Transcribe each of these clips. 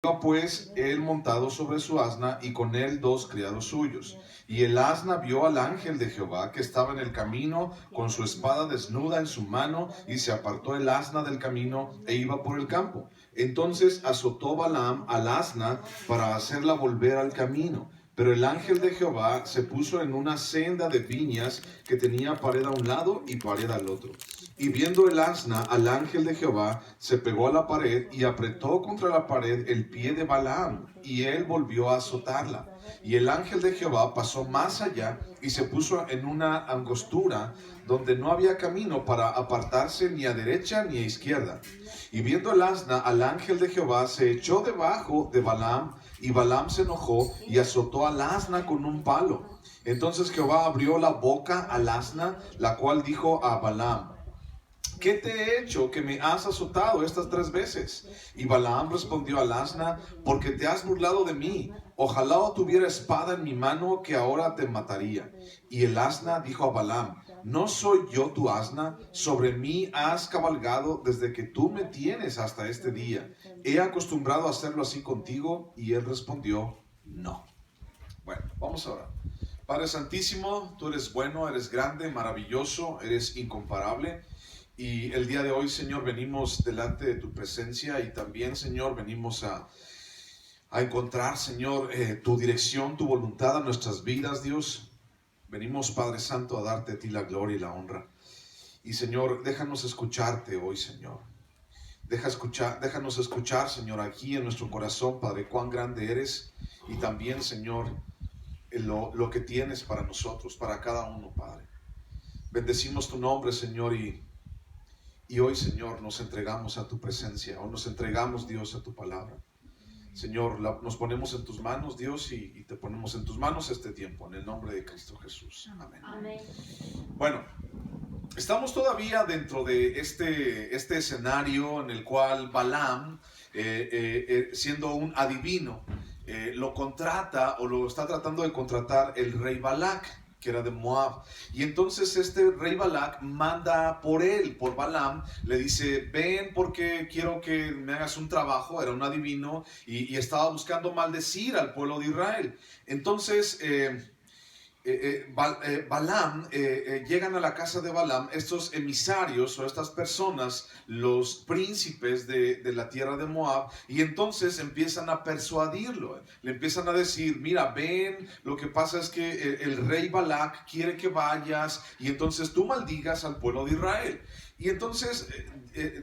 Iba pues él montado sobre su asna y con él dos criados suyos. Y el asna vio al ángel de Jehová que estaba en el camino con su espada desnuda en su mano, y se apartó el asna del camino e iba por el campo. Entonces azotó Balaam al asna para hacerla volver al camino. Pero el ángel de Jehová se puso en una senda de viñas que tenía pared a un lado y pared al otro. Y viendo el asna al ángel de Jehová, se pegó a la pared y apretó contra la pared el pie de Balaam, y él volvió a azotarla. Y el ángel de Jehová pasó más allá y se puso en una angostura donde no había camino para apartarse ni a derecha ni a izquierda. Y viendo el asna al ángel de Jehová, se echó debajo de Balaam, y Balaam se enojó y azotó al asna con un palo. Entonces Jehová abrió la boca al asna, la cual dijo a Balaam: ¿qué te he hecho que me has azotado estas 3 veces? Y Balaam respondió al asna: porque te has burlado de mí. Ojalá tuviera espada en mi mano, que ahora te mataría. Y el asna dijo a Balaam: ¿no soy yo tu asna? Sobre mí has cabalgado desde que tú me tienes hasta este día. ¿He acostumbrado a hacerlo así contigo? Y él respondió: no. Bueno, vamos ahora. Padre Santísimo, tú eres bueno, eres grande, maravilloso, eres incomparable. Y el día de hoy, Señor, venimos delante de tu presencia, y también, Señor, venimos a encontrar, Señor, tu dirección, tu voluntad a nuestras vidas, Dios. Venimos, Padre Santo, a darte a ti la gloria y la honra. Y, Señor, déjanos escucharte hoy, Señor. Déjanos escuchar, Señor, aquí en nuestro corazón, Padre, cuán grande eres. Y también, Señor, lo que tienes para nosotros, para cada uno, Padre. Bendecimos tu nombre, Señor, y hoy, Señor, nos entregamos a tu presencia, o nos entregamos, Dios, a tu palabra. Señor, nos ponemos en tus manos, Dios, y te ponemos en tus manos este tiempo, en el nombre de Cristo Jesús. Amén. Amén. Bueno, estamos todavía dentro de este escenario en el cual Balaam, siendo un adivino, lo contrata, o lo está tratando de contratar el rey Balac, que era de Moab. Y entonces este rey Balac manda por él, por Balaam, le dice: ven porque quiero que me hagas un trabajo. Era un adivino y estaba buscando maldecir al pueblo de Israel. Entonces Balaam, llegan a la casa de Balaam estos emisarios, o estas personas, los príncipes de la tierra de Moab, y entonces empiezan a persuadirlo. Le empiezan a decir: mira, ven, lo que pasa es que el rey Balac quiere que vayas y entonces tú maldigas al pueblo de Israel. Y entonces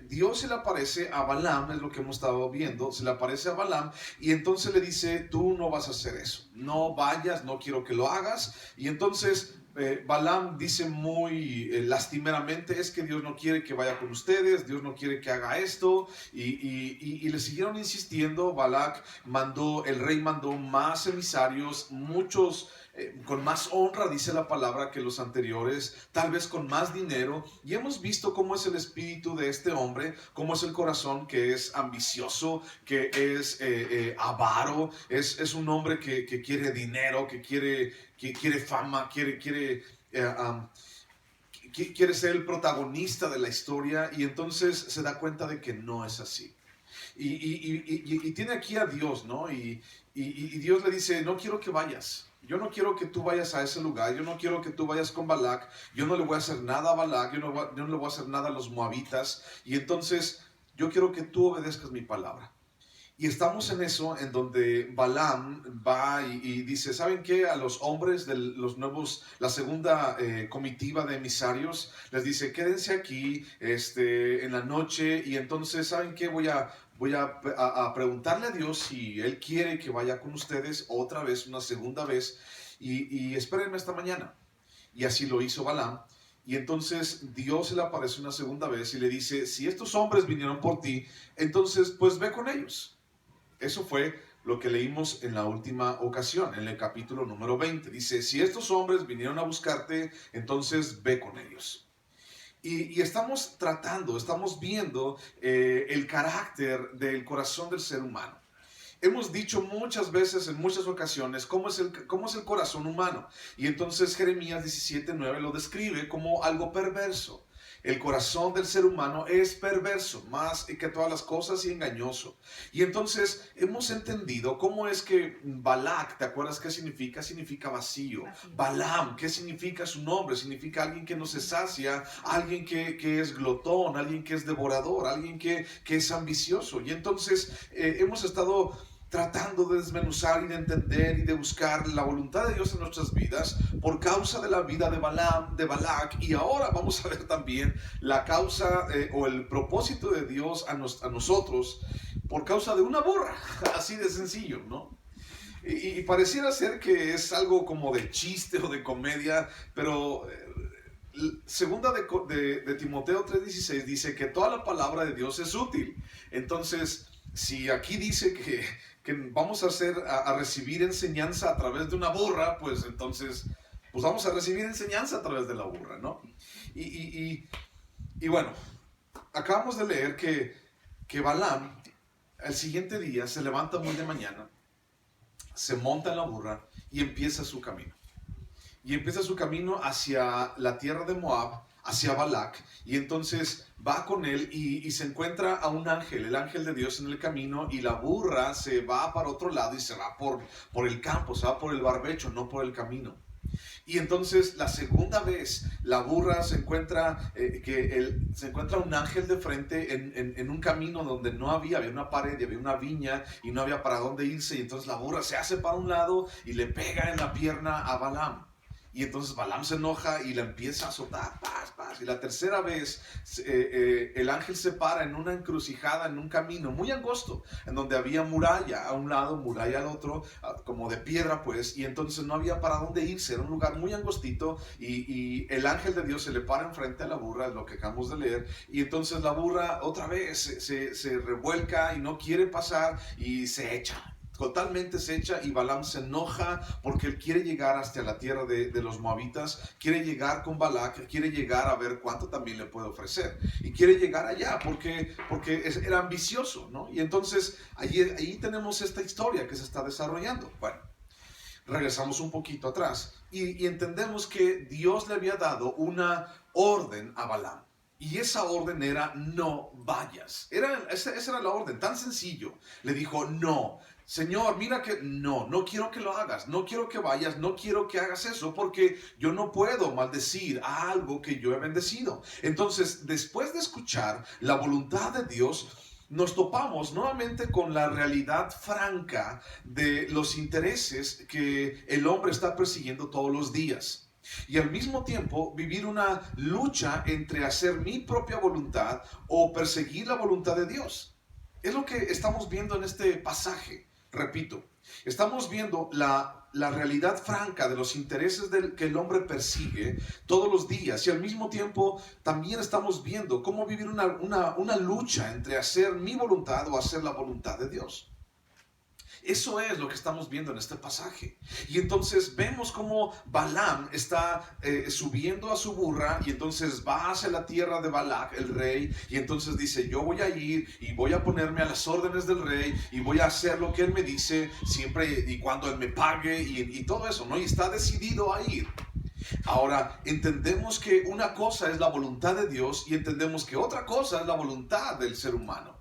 Dios se le aparece a Balaam, es lo que hemos estado viendo, se le aparece a Balaam, y entonces le dice: tú no vas a hacer eso, no vayas, no quiero que lo hagas. Y entonces Balaam dice muy lastimeramente: es que Dios no quiere que vaya con ustedes, Dios no quiere que haga esto. Y le siguieron insistiendo. El rey mandó más emisarios, muchos con más honra, dice la palabra, que los anteriores, tal vez con más dinero. Y hemos visto cómo es el espíritu de este hombre, cómo es el corazón, que es ambicioso, que es avaro, es un hombre que quiere dinero, que quiere fama, quiere ser el protagonista de la historia. Y entonces se da cuenta de que no es así. Y tiene aquí a Dios, ¿no? Y Dios le dice: no quiero que vayas. Yo no quiero que tú vayas a ese lugar. Yo no quiero que tú vayas con Balac. Yo no le voy a hacer nada a Balac. Yo no le voy a hacer nada a los moabitas. Y entonces yo quiero que tú obedezcas mi palabra. Y estamos en eso, en donde Balaam va y dice: ¿saben qué? A los hombres de los nuevos, la segunda comitiva de emisarios, les dice: quédense aquí en la noche. Y entonces, ¿saben qué? Voy a preguntarle a Dios si Él quiere que vaya con ustedes otra vez, una segunda vez, y espérenme esta mañana. Y así lo hizo Balaam. Y entonces Dios se le aparece una segunda vez y le dice: si estos hombres vinieron por ti, entonces pues ve con ellos. Eso fue lo que leímos en la última ocasión, en el capítulo número 20. Dice: si estos hombres vinieron a buscarte, entonces ve con ellos. Y estamos viendo el carácter del corazón del ser humano. Hemos dicho muchas veces, en muchas ocasiones, cómo es el corazón humano. Y entonces Jeremías 17:9 lo describe como algo perverso. el corazón del ser humano es perverso, más que todas las cosas y engañoso. Y entonces hemos entendido cómo es que Balac, ¿te acuerdas qué significa? Significa vacío. Balaam, ¿qué significa su nombre? Significa alguien que no se sacia, alguien que es glotón, alguien que es devorador, alguien que es ambicioso. Y entonces hemos estado tratando de desmenuzar y de entender y de buscar la voluntad de Dios en nuestras vidas por causa de la vida de Balaam, de Balac, y ahora vamos a ver también la causa o el propósito de Dios a nosotros por causa de una burra, así de sencillo, ¿no? Y pareciera ser que es algo como de chiste o de comedia, pero segunda de Timoteo 3:16 dice que toda la palabra de Dios es útil. Entonces, si aquí dice que vamos a recibir enseñanza a través de una burra, pues entonces pues vamos a recibir enseñanza a través de la burra, ¿no? Y bueno, acabamos de leer que Balaam el siguiente día se levanta muy de mañana, se monta en la burra y empieza su camino. Y empieza su camino hacia la tierra de Moab, hacia Balac, y entonces va con él y se encuentra a un ángel, el ángel de Dios en el camino, y la burra se va para otro lado y se va por el campo, se va por el barbecho, no por el camino. Y entonces la segunda vez la burra se encuentra se encuentra un ángel de frente en un camino donde no había una pared, había una viña y no había para dónde irse, y entonces la burra se hace para un lado y le pega en la pierna a Balaam. Y entonces Balaam se enoja y la empieza a azotar, paz, paz. Y la tercera vez el ángel se para en una encrucijada, en un camino muy angosto, en donde había muralla a un lado, muralla al otro, como de piedra pues, y entonces no había para dónde irse, era un lugar muy angostito, y el ángel de Dios se le para enfrente a la burra, es lo que acabamos de leer, y entonces la burra otra vez se revuelca y no quiere pasar y se echa. Totalmente se echa, y Balaam se enoja porque él quiere llegar hasta la tierra de los moabitas, quiere llegar con Balac, quiere llegar a ver cuánto también le puede ofrecer, y quiere llegar allá porque era ambicioso, ¿no? Y entonces ahí tenemos esta historia que se está desarrollando. Bueno, regresamos un poquito atrás y entendemos que Dios le había dado una orden a Balaam. Y esa orden era: no vayas. Esa era la orden, tan sencillo. Le dijo: no, Señor, mira que no quiero que lo hagas, no quiero que vayas, no quiero que hagas eso, porque yo no puedo maldecir a algo que yo he bendecido. Entonces, después de escuchar la voluntad de Dios, nos topamos nuevamente con la realidad franca de los intereses que el hombre está persiguiendo todos los días. Y al mismo tiempo vivir una lucha entre hacer mi propia voluntad o perseguir la voluntad de Dios. Es lo que estamos viendo en este pasaje. Repito, estamos viendo la realidad franca de los intereses que el hombre persigue todos los días, y al mismo tiempo también estamos viendo cómo vivir una lucha entre hacer mi voluntad o hacer la voluntad de Dios. Eso es lo que estamos viendo en este pasaje. Y entonces vemos cómo Balaam está subiendo a su burra, y entonces va hacia la tierra de Balac, el rey, y entonces dice: yo voy a ir y voy a ponerme a las órdenes del rey y voy a hacer lo que él me dice siempre y cuando él me pague, y todo eso, ¿no? Y está decidido a ir. Ahora, entendemos que una cosa es la voluntad de Dios y entendemos que otra cosa es la voluntad del ser humano.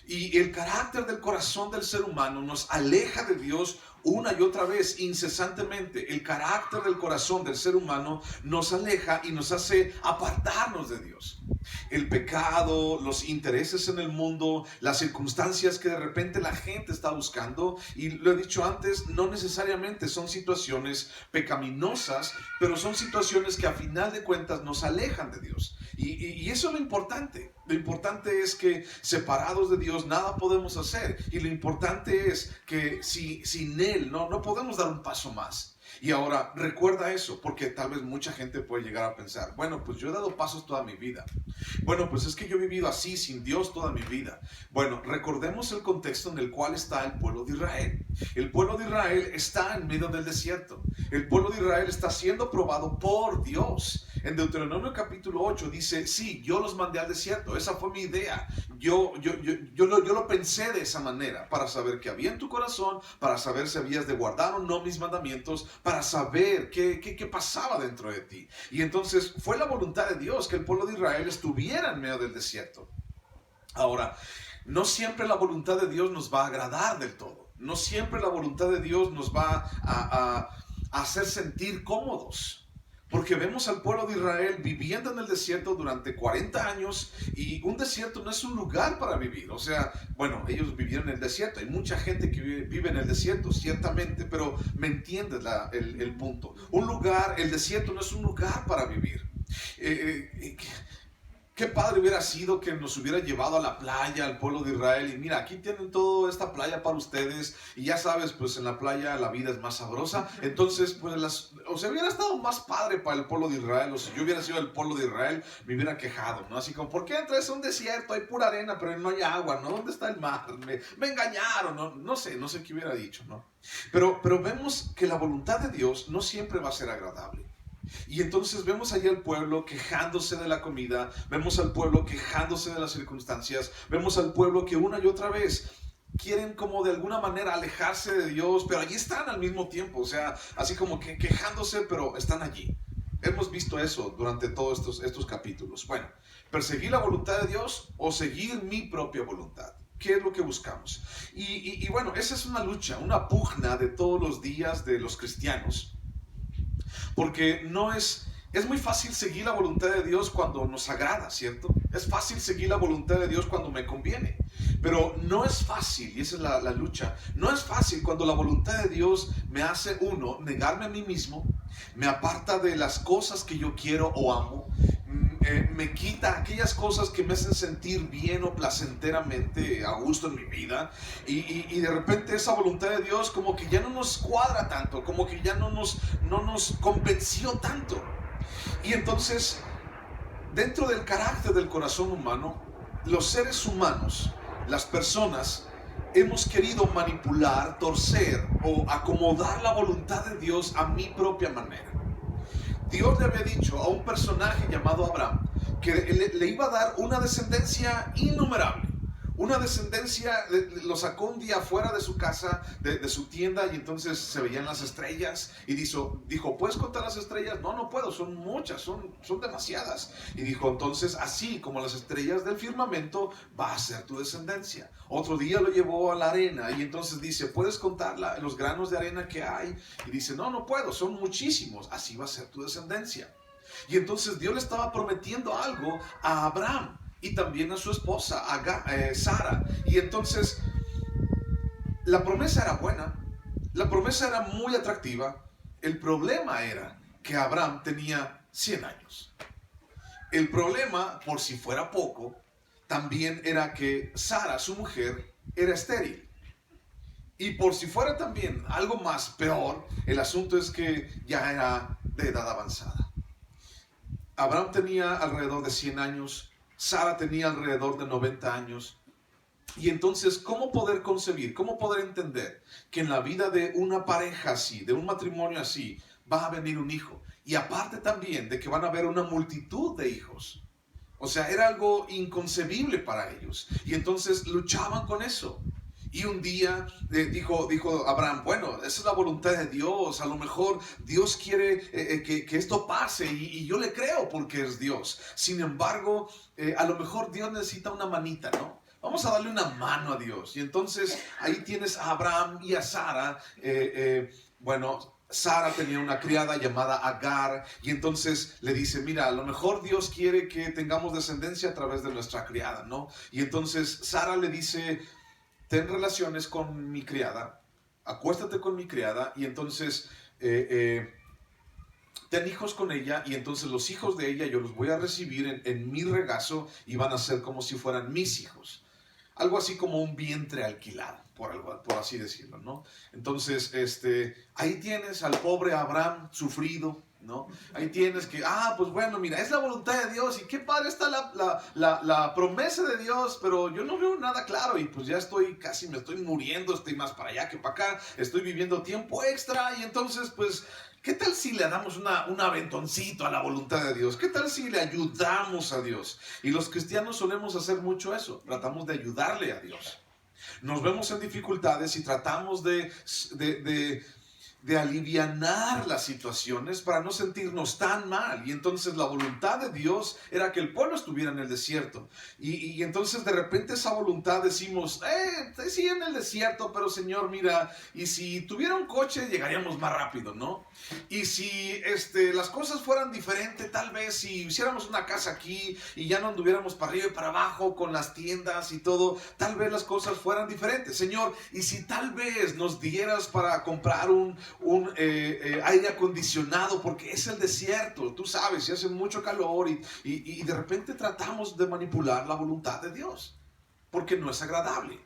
Y el carácter del corazón del ser humano nos aleja de Dios una y otra vez, incesantemente. El carácter del corazón del ser humano nos aleja y nos hace apartarnos de Dios. El pecado, los intereses en el mundo, las circunstancias que de repente la gente está buscando, y lo he dicho antes, no necesariamente son situaciones pecaminosas, pero son situaciones que a final de cuentas nos alejan de Dios. Y eso es lo importante. Lo importante es que separados de Dios nada podemos hacer, y lo importante es que sin Él no podemos dar un paso más. Y ahora recuerda eso, porque tal vez mucha gente puede llegar a pensar: bueno, pues yo he dado pasos toda mi vida. Bueno, pues es que yo he vivido así sin Dios toda mi vida. Bueno, recordemos el contexto en el cual está el pueblo de Israel. El pueblo de Israel está en medio del desierto. El pueblo de Israel está siendo probado por Dios. En Deuteronomio capítulo 8 dice, sí, yo los mandé al desierto. Esa fue mi idea. Yo lo pensé de esa manera, para saber qué había en tu corazón, para saber si habías de guardar o no mis mandamientos, para saber qué pasaba dentro de ti. Y entonces fue la voluntad de Dios que el pueblo de Israel estuviera en medio del desierto. Ahora, no siempre la voluntad de Dios nos va a agradar del todo. No siempre la voluntad de Dios nos va a hacer sentir cómodos. Porque vemos al pueblo de Israel viviendo en el desierto durante 40 años, y un desierto no es un lugar para vivir. O sea, bueno, ellos vivieron en el desierto. Hay mucha gente que vive en el desierto, ciertamente, pero me entiendes el punto. El desierto no es un lugar para vivir. Qué padre hubiera sido que nos hubiera llevado a la playa, al pueblo de Israel, y mira, aquí tienen toda esta playa para ustedes, y ya sabes, pues en la playa la vida es más sabrosa. Entonces, pues o sea, hubiera estado más padre para el pueblo de Israel. O si yo hubiera sido el pueblo de Israel, me hubiera quejado, ¿no? Así como, ¿por qué entras a un desierto? Hay pura arena, pero no hay agua, ¿no? ¿Dónde está el mar? Me engañaron, ¿no? No sé qué hubiera dicho, ¿no? Pero vemos que la voluntad de Dios no siempre va a ser agradable. Y entonces vemos allá al pueblo quejándose de la comida, vemos al pueblo quejándose de las circunstancias, vemos al pueblo que una y otra vez quieren como de alguna manera alejarse de Dios, pero allí están al mismo tiempo. O sea, así como que quejándose, pero están allí. Hemos visto eso durante todos estos capítulos. Bueno, perseguir la voluntad de Dios o seguir mi propia voluntad. ¿Qué es lo que buscamos? Y bueno, esa es una lucha, una pugna de todos los días de los cristianos. Porque es muy fácil seguir la voluntad de Dios cuando nos agrada, ¿cierto? Es fácil seguir la voluntad de Dios cuando me conviene. Pero no es fácil, y esa es la lucha, no es fácil cuando la voluntad de Dios me hace, negarme a mí mismo, me aparta de las cosas que yo quiero o amo, me quita aquellas cosas que me hacen sentir bien o placenteramente a gusto en mi vida, y de repente esa voluntad de Dios como que ya no nos cuadra tanto, como que ya no nos convenció tanto. Y entonces, dentro del carácter del corazón humano, los seres humanos, las personas, hemos querido manipular, torcer o acomodar la voluntad de Dios a mi propia manera. Dios le había dicho a un personaje llamado Abraham que le iba a dar una descendencia innumerable. Una descendencia, lo sacó un día fuera de su casa, de su tienda, y entonces se veían las estrellas, y dijo, ¿puedes contar las estrellas? No puedo, son muchas, son demasiadas. Y dijo, entonces, así como las estrellas del firmamento, va a ser tu descendencia. Otro día lo llevó a la arena, y entonces dice, ¿puedes contar los granos de arena que hay? Y dice, no puedo, son muchísimos, así va a ser tu descendencia. Y entonces Dios le estaba prometiendo algo a Abraham, y también a su esposa, Sara. Y entonces, la promesa era buena, la promesa era muy atractiva. El problema era que Abraham tenía 100 años. El problema, por si fuera poco, también era que Sara, su mujer, era estéril. Y por si fuera también algo más peor, el asunto es que ya era de edad avanzada. Abraham tenía alrededor de 100 años, Sara tenía alrededor de 90 años. Y entonces, ¿cómo poder concebir, cómo poder entender que en la vida de una pareja así, de un matrimonio así, va a venir un hijo? Y aparte también de que van a haber una multitud de hijos. O sea, era algo inconcebible para ellos. Y entonces luchaban con eso. Y un día dijo Abraham, bueno, esa es la voluntad de Dios, a lo mejor Dios quiere que esto pase, y yo le creo porque es Dios. Sin embargo, a lo mejor Dios necesita una manita, ¿no? Vamos a darle una mano a Dios. Y entonces ahí tienes a Abraham y a Sara. Sara tenía una criada llamada Agar, y entonces le dice, mira, a lo mejor Dios quiere que tengamos descendencia a través de nuestra criada, ¿no? Y entonces Sara le dice, ten relaciones con mi criada, acuéstate con mi criada, y entonces ten hijos con ella, y entonces los hijos de ella yo los voy a recibir en mi regazo, y van a ser como si fueran mis hijos. Algo así como un vientre alquilado, por así decirlo, ¿no? Entonces, ahí tienes al pobre Abraham sufrido, ¿no? Ahí tienes que, pues bueno, mira, es la voluntad de Dios y qué padre está la promesa de Dios, pero yo no veo nada claro y pues ya casi me estoy muriendo, estoy más para allá que para acá, estoy viviendo tiempo extra y entonces pues, ¿qué tal si le damos un aventoncito a la voluntad de Dios? ¿Qué tal si le ayudamos a Dios? Y los cristianos solemos hacer mucho eso, tratamos de ayudarle a Dios. Nos vemos en dificultades y tratamos de alivianar las situaciones para no sentirnos tan mal. Y entonces la voluntad de Dios era que el pueblo estuviera en el desierto. Y entonces de repente esa voluntad decimos, sí en el desierto, pero Señor, mira, y si tuviera un coche llegaríamos más rápido, ¿no? Y si las cosas fueran diferentes, tal vez si hiciéramos una casa aquí y ya no anduviéramos para arriba y para abajo con las tiendas y todo, tal vez las cosas fueran diferentes. Señor, y si tal vez nos dieras para comprar un aire acondicionado, porque es el desierto, tú sabes, y hace mucho calor y de repente tratamos de manipular la voluntad de Dios, porque no es agradable.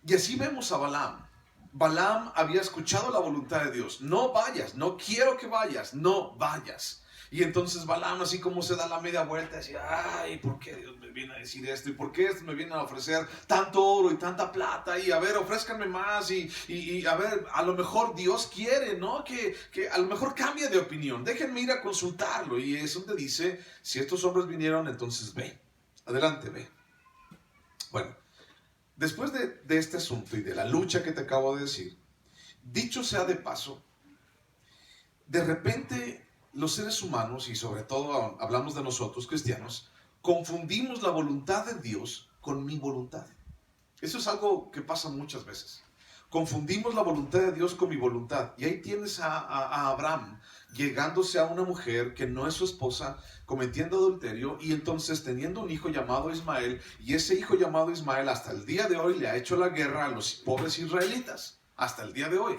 Y así vemos a Balaam. Balaam había escuchado la voluntad de Dios, no vayas, no quiero que vayas, no vayas. Y entonces Balaam, así como se da la media vuelta, decía, ay, ¿por qué Dios me viene a decir esto? ¿Y por qué me viene a ofrecer tanto oro y tanta plata? Y a ver, ofrézcanme más. Y a ver, a lo mejor Dios quiere, ¿no? Que a lo mejor cambie de opinión. Déjenme ir a consultarlo. Y es donde dice, si estos hombres vinieron, entonces ve. Adelante, ve. Bueno, después de este asunto y de la lucha que te acabo de decir, dicho sea de paso, de repente los seres humanos, y sobre todo hablamos de nosotros cristianos, confundimos la voluntad de Dios con mi voluntad. Eso es algo que pasa muchas veces. Confundimos la voluntad de Dios con mi voluntad. Y ahí tienes a Abraham llegándose a una mujer que no es su esposa, cometiendo adulterio y entonces teniendo un hijo llamado Ismael. Y ese hijo llamado Ismael hasta el día de hoy le ha hecho la guerra a los pobres israelitas. Hasta el día de hoy.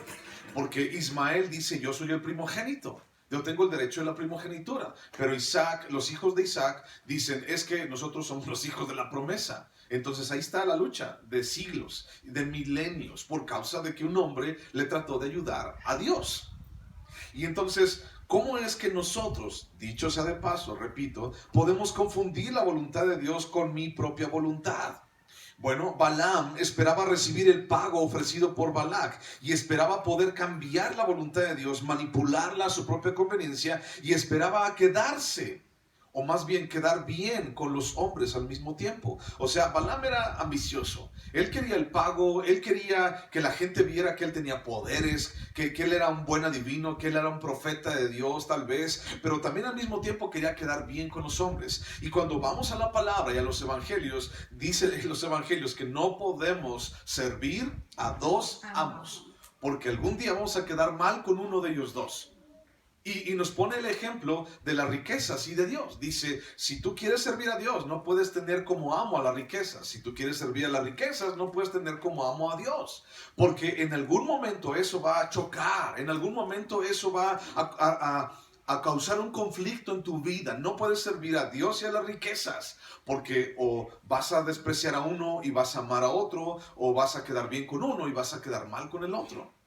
Porque Ismael dice, yo soy el primogénito. Yo tengo el derecho de la primogenitura. Pero Isaac, los hijos de Isaac dicen, es que nosotros somos los hijos de la promesa. Entonces ahí está la lucha de siglos, de milenios, por causa de que un hombre le trató de ayudar a Dios. Y entonces, ¿cómo es que nosotros, dicho sea de paso, repito, podemos confundir la voluntad de Dios con mi propia voluntad? Bueno, Balaam esperaba recibir el pago ofrecido por Balac y esperaba poder cambiar la voluntad de Dios, manipularla a su propia conveniencia y esperaba quedarse, o más bien quedar bien con los hombres al mismo tiempo. O sea, Balaam era ambicioso. Él quería el pago, él quería que la gente viera que él tenía poderes, que él era un buen adivino, que él era un profeta de Dios tal vez, pero también al mismo tiempo quería quedar bien con los hombres. Y cuando vamos a la palabra y a los evangelios, dice en los evangelios que no podemos servir a dos amos, porque algún día vamos a quedar mal con uno de ellos dos. Y nos pone el ejemplo de las riquezas y de Dios. Dice, si tú quieres servir a Dios, no puedes tener como amo a las riquezas. Si tú quieres servir a las riquezas, no puedes tener como amo a Dios. Porque en algún momento eso va a chocar. En algún momento eso va a causar un conflicto en tu vida. No puedes servir a Dios y a las riquezas. Porque o vas a despreciar a uno y vas a amar a otro. O vas a quedar bien con uno y vas a quedar mal con el otro.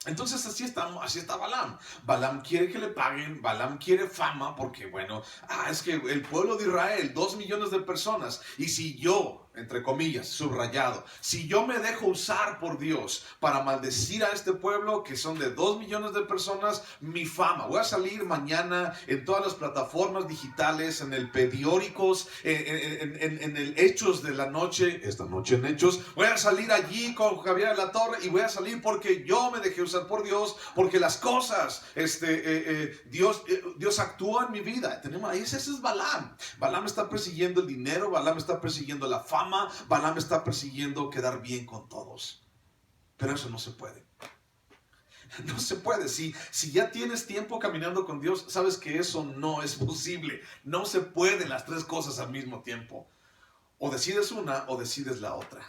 Entonces así está Balaam. Balaam quiere que le paguen, Balaam quiere fama porque bueno, es que el pueblo de Israel, 2 millones de personas, y si yo, entre comillas, subrayado, si yo me dejo usar por Dios para maldecir a este pueblo que son de 2 millones de personas, mi fama, voy a salir mañana en todas las plataformas digitales, en el periódicos, en el Hechos de la Noche, esta noche en Hechos, voy a salir allí con Javier de la Torre y voy a salir porque yo me dejé usar por Dios, porque las cosas, Dios actúa en mi vida. Ese es Balaam. Balaam está persiguiendo el dinero, Balaam está persiguiendo la fama, Balaam está persiguiendo quedar bien con todos. Pero eso no se puede. No se puede. Si ya tienes tiempo caminando con Dios, sabes que eso no es posible. No se pueden las tres cosas al mismo tiempo. O decides una o decides la otra.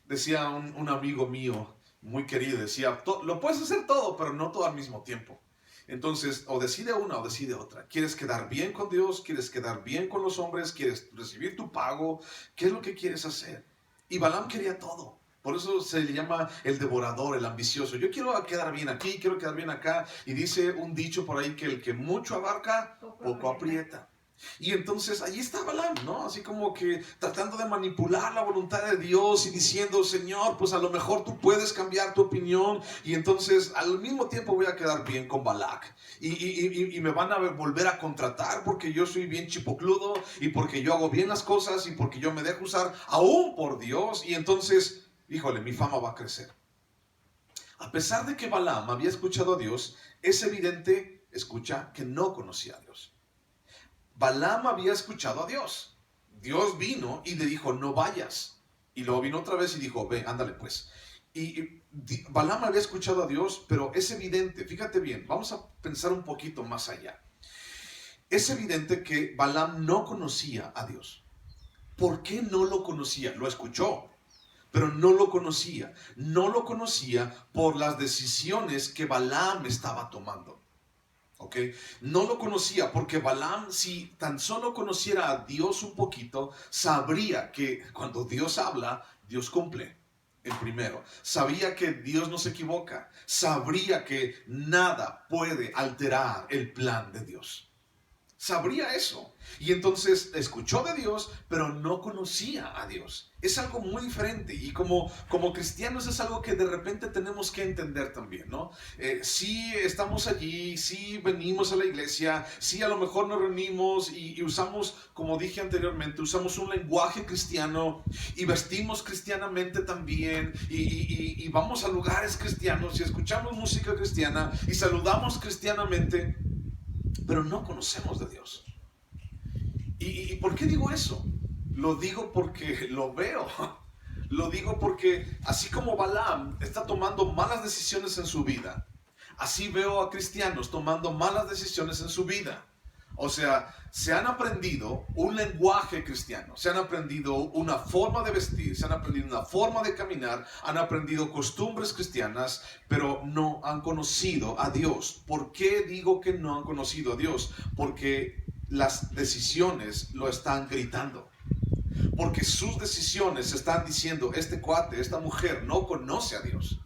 Decía un amigo mío, muy querido, decía, lo puedes hacer todo, pero no todo al mismo tiempo. Entonces, o decide una o decide otra. ¿Quieres quedar bien con Dios? ¿Quieres quedar bien con los hombres? ¿Quieres recibir tu pago? ¿Qué es lo que quieres hacer? Y Balaam quería todo. Por eso se le llama el devorador, el ambicioso. Yo quiero quedar bien aquí, quiero quedar bien acá. Y dice un dicho por ahí que el que mucho abarca, poco aprieta. Y entonces ahí está Balaam, ¿no? Así como que tratando de manipular la voluntad de Dios y diciendo, Señor, pues a lo mejor tú puedes cambiar tu opinión y entonces al mismo tiempo voy a quedar bien con Balac. Y me van a volver a contratar porque yo soy bien chipocludo y porque yo hago bien las cosas y porque yo me dejo usar aún por Dios. Y entonces, híjole, mi fama va a crecer. A pesar de que Balaam había escuchado a Dios, es evidente, escucha, que no conocía a Dios. Balaam había escuchado a Dios. Dios vino y le dijo, no vayas. Y luego vino otra vez y dijo, ve, ándale pues. Y Balaam había escuchado a Dios, pero es evidente, fíjate bien, vamos a pensar un poquito más allá. Es evidente que Balaam no conocía a Dios. ¿Por qué no lo conocía? Lo escuchó, pero no lo conocía. No lo conocía por las decisiones que Balaam estaba tomando. Okay. No lo conocía porque Balaam, si tan solo conociera a Dios un poquito, sabría que cuando Dios habla, Dios cumple. El primero, sabía que Dios no se equivoca, sabría que nada puede alterar el plan de Dios. Sabría eso. Y entonces escuchó de Dios, pero no conocía a Dios. Es algo muy diferente. Y como cristianos es algo que de repente tenemos que entender también, ¿no? Sí estamos allí, sí venimos a la iglesia, sí a lo mejor nos reunimos y usamos, como dije anteriormente, usamos un lenguaje cristiano y vestimos cristianamente también y vamos a lugares cristianos y escuchamos música cristiana y saludamos cristianamente, pero no conocemos de Dios. ¿Y por qué digo eso? Lo digo porque lo veo. Lo digo porque así como Balaam está tomando malas decisiones en su vida, así veo a cristianos tomando malas decisiones en su vida. O sea, se han aprendido un lenguaje cristiano, se han aprendido una forma de vestir, se han aprendido una forma de caminar, han aprendido costumbres cristianas, pero no han conocido a Dios. ¿Por qué digo que no han conocido a Dios? Porque las decisiones lo están gritando. Porque sus decisiones están diciendo, este cuate, esta mujer no conoce a Dios.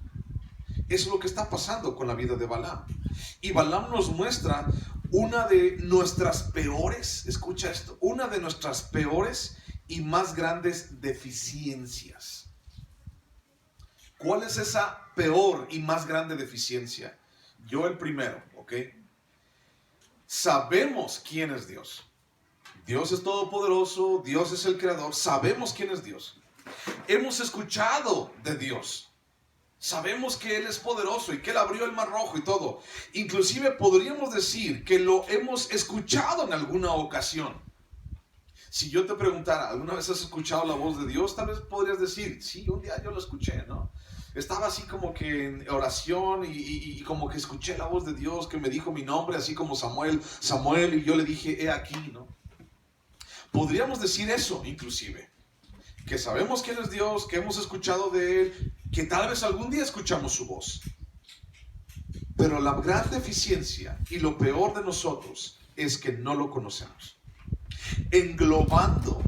Eso es lo que está pasando con la vida de Balaam. Y Balaam nos muestra una de nuestras peores, escucha esto, una de nuestras peores y más grandes deficiencias. ¿Cuál es esa peor y más grande deficiencia? Yo el primero, ¿ok? Sabemos quién es Dios. Dios es todopoderoso, Dios es el creador, sabemos quién es Dios. Hemos escuchado de Dios. Sabemos que Él es poderoso y que Él abrió el mar rojo y todo. Inclusive podríamos decir que lo hemos escuchado en alguna ocasión. Si yo te preguntara, ¿alguna vez has escuchado la voz de Dios? Tal vez podrías decir, sí, un día yo lo escuché, ¿no? Estaba así como que en oración y como que escuché la voz de Dios que me dijo mi nombre, así como Samuel, Samuel, y yo le dije, he aquí, ¿no? Podríamos decir eso inclusive. Que sabemos quién es Dios, que hemos escuchado de Él, que tal vez algún día escuchamos su voz. Pero la gran deficiencia y lo peor de nosotros es que no lo conocemos. Englobando,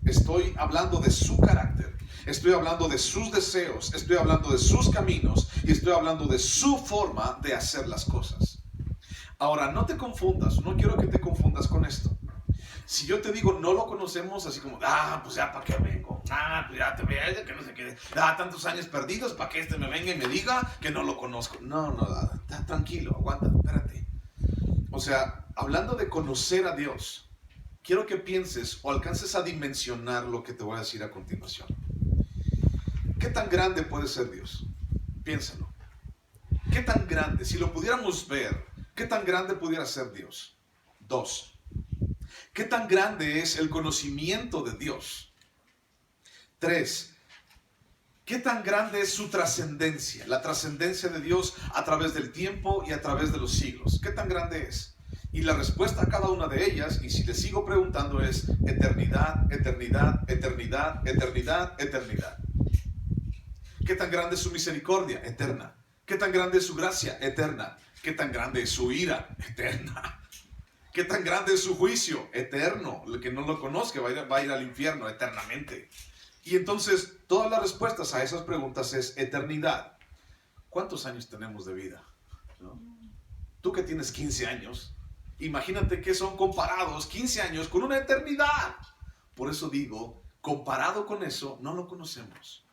estoy hablando de su carácter, estoy hablando de sus deseos, estoy hablando de sus caminos y estoy hablando de su forma de hacer las cosas. Ahora, no te confundas, no quiero que te confundas con esto. Si yo te digo no lo conocemos, así como, pues ya para qué vengo, pues ya te veo, que no sé qué, tantos años perdidos para que me venga y me diga que no lo conozco. No, tranquilo, aguanta, espérate. O sea, hablando de conocer a Dios, quiero que pienses o alcances a dimensionar lo que te voy a decir a continuación. ¿Qué tan grande puede ser Dios? Piénsalo. ¿Qué tan grande? Si lo pudiéramos ver, ¿qué tan grande pudiera ser Dios? 2. ¿Qué tan grande es el conocimiento de Dios? 3. ¿Qué tan grande es su trascendencia? La trascendencia de Dios a través del tiempo y a través de los siglos. ¿Qué tan grande es? Y la respuesta a cada una de ellas, y si le sigo preguntando, es eternidad, eternidad, eternidad, eternidad, eternidad. ¿Qué tan grande es su misericordia? Eterna. ¿Qué tan grande es su gracia? Eterna. ¿Qué tan grande es su ira? Eterna. ¿Qué tan grande es su juicio? Eterno. El que no lo conozca va a ir al infierno eternamente. Y entonces todas las respuestas a esas preguntas es eternidad. ¿Cuántos años tenemos de vida? ¿No? Tú que tienes 15 años, imagínate que son comparados 15 años con una eternidad. Por eso digo, comparado con eso, no lo conocemos.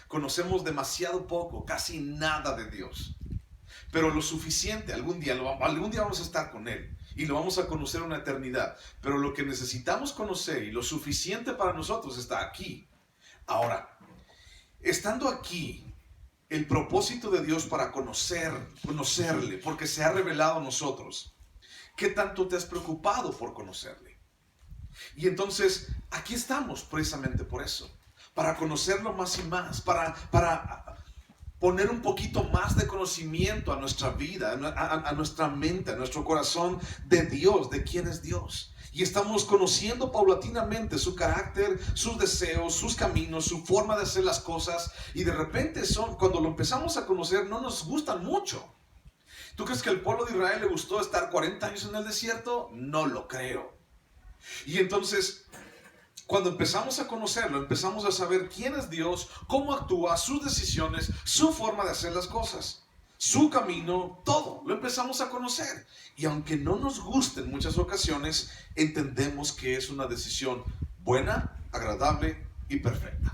Conocemos demasiado poco, casi nada de Dios. Pero lo suficiente, algún día vamos a estar con Él y lo vamos a conocer una eternidad. Pero lo que necesitamos conocer y lo suficiente para nosotros está aquí. Ahora, estando aquí, el propósito de Dios para conocerle, porque se ha revelado a nosotros. ¿Qué tanto te has preocupado por conocerle? Y entonces, aquí estamos precisamente por eso. Para conocerlo más y más, para poner un poquito más de conocimiento a nuestra vida, a nuestra mente, a nuestro corazón de Dios, de quién es Dios. Y estamos conociendo paulatinamente su carácter, sus deseos, sus caminos, su forma de hacer las cosas. Y de repente cuando lo empezamos a conocer, no nos gustan mucho. ¿Tú crees que al pueblo de Israel le gustó estar 40 años en el desierto? No lo creo. Y entonces, cuando empezamos a conocerlo, empezamos a saber quién es Dios, cómo actúa, sus decisiones, su forma de hacer las cosas, su camino, todo, lo empezamos a conocer. Y aunque no nos guste en muchas ocasiones, entendemos que es una decisión buena, agradable y perfecta.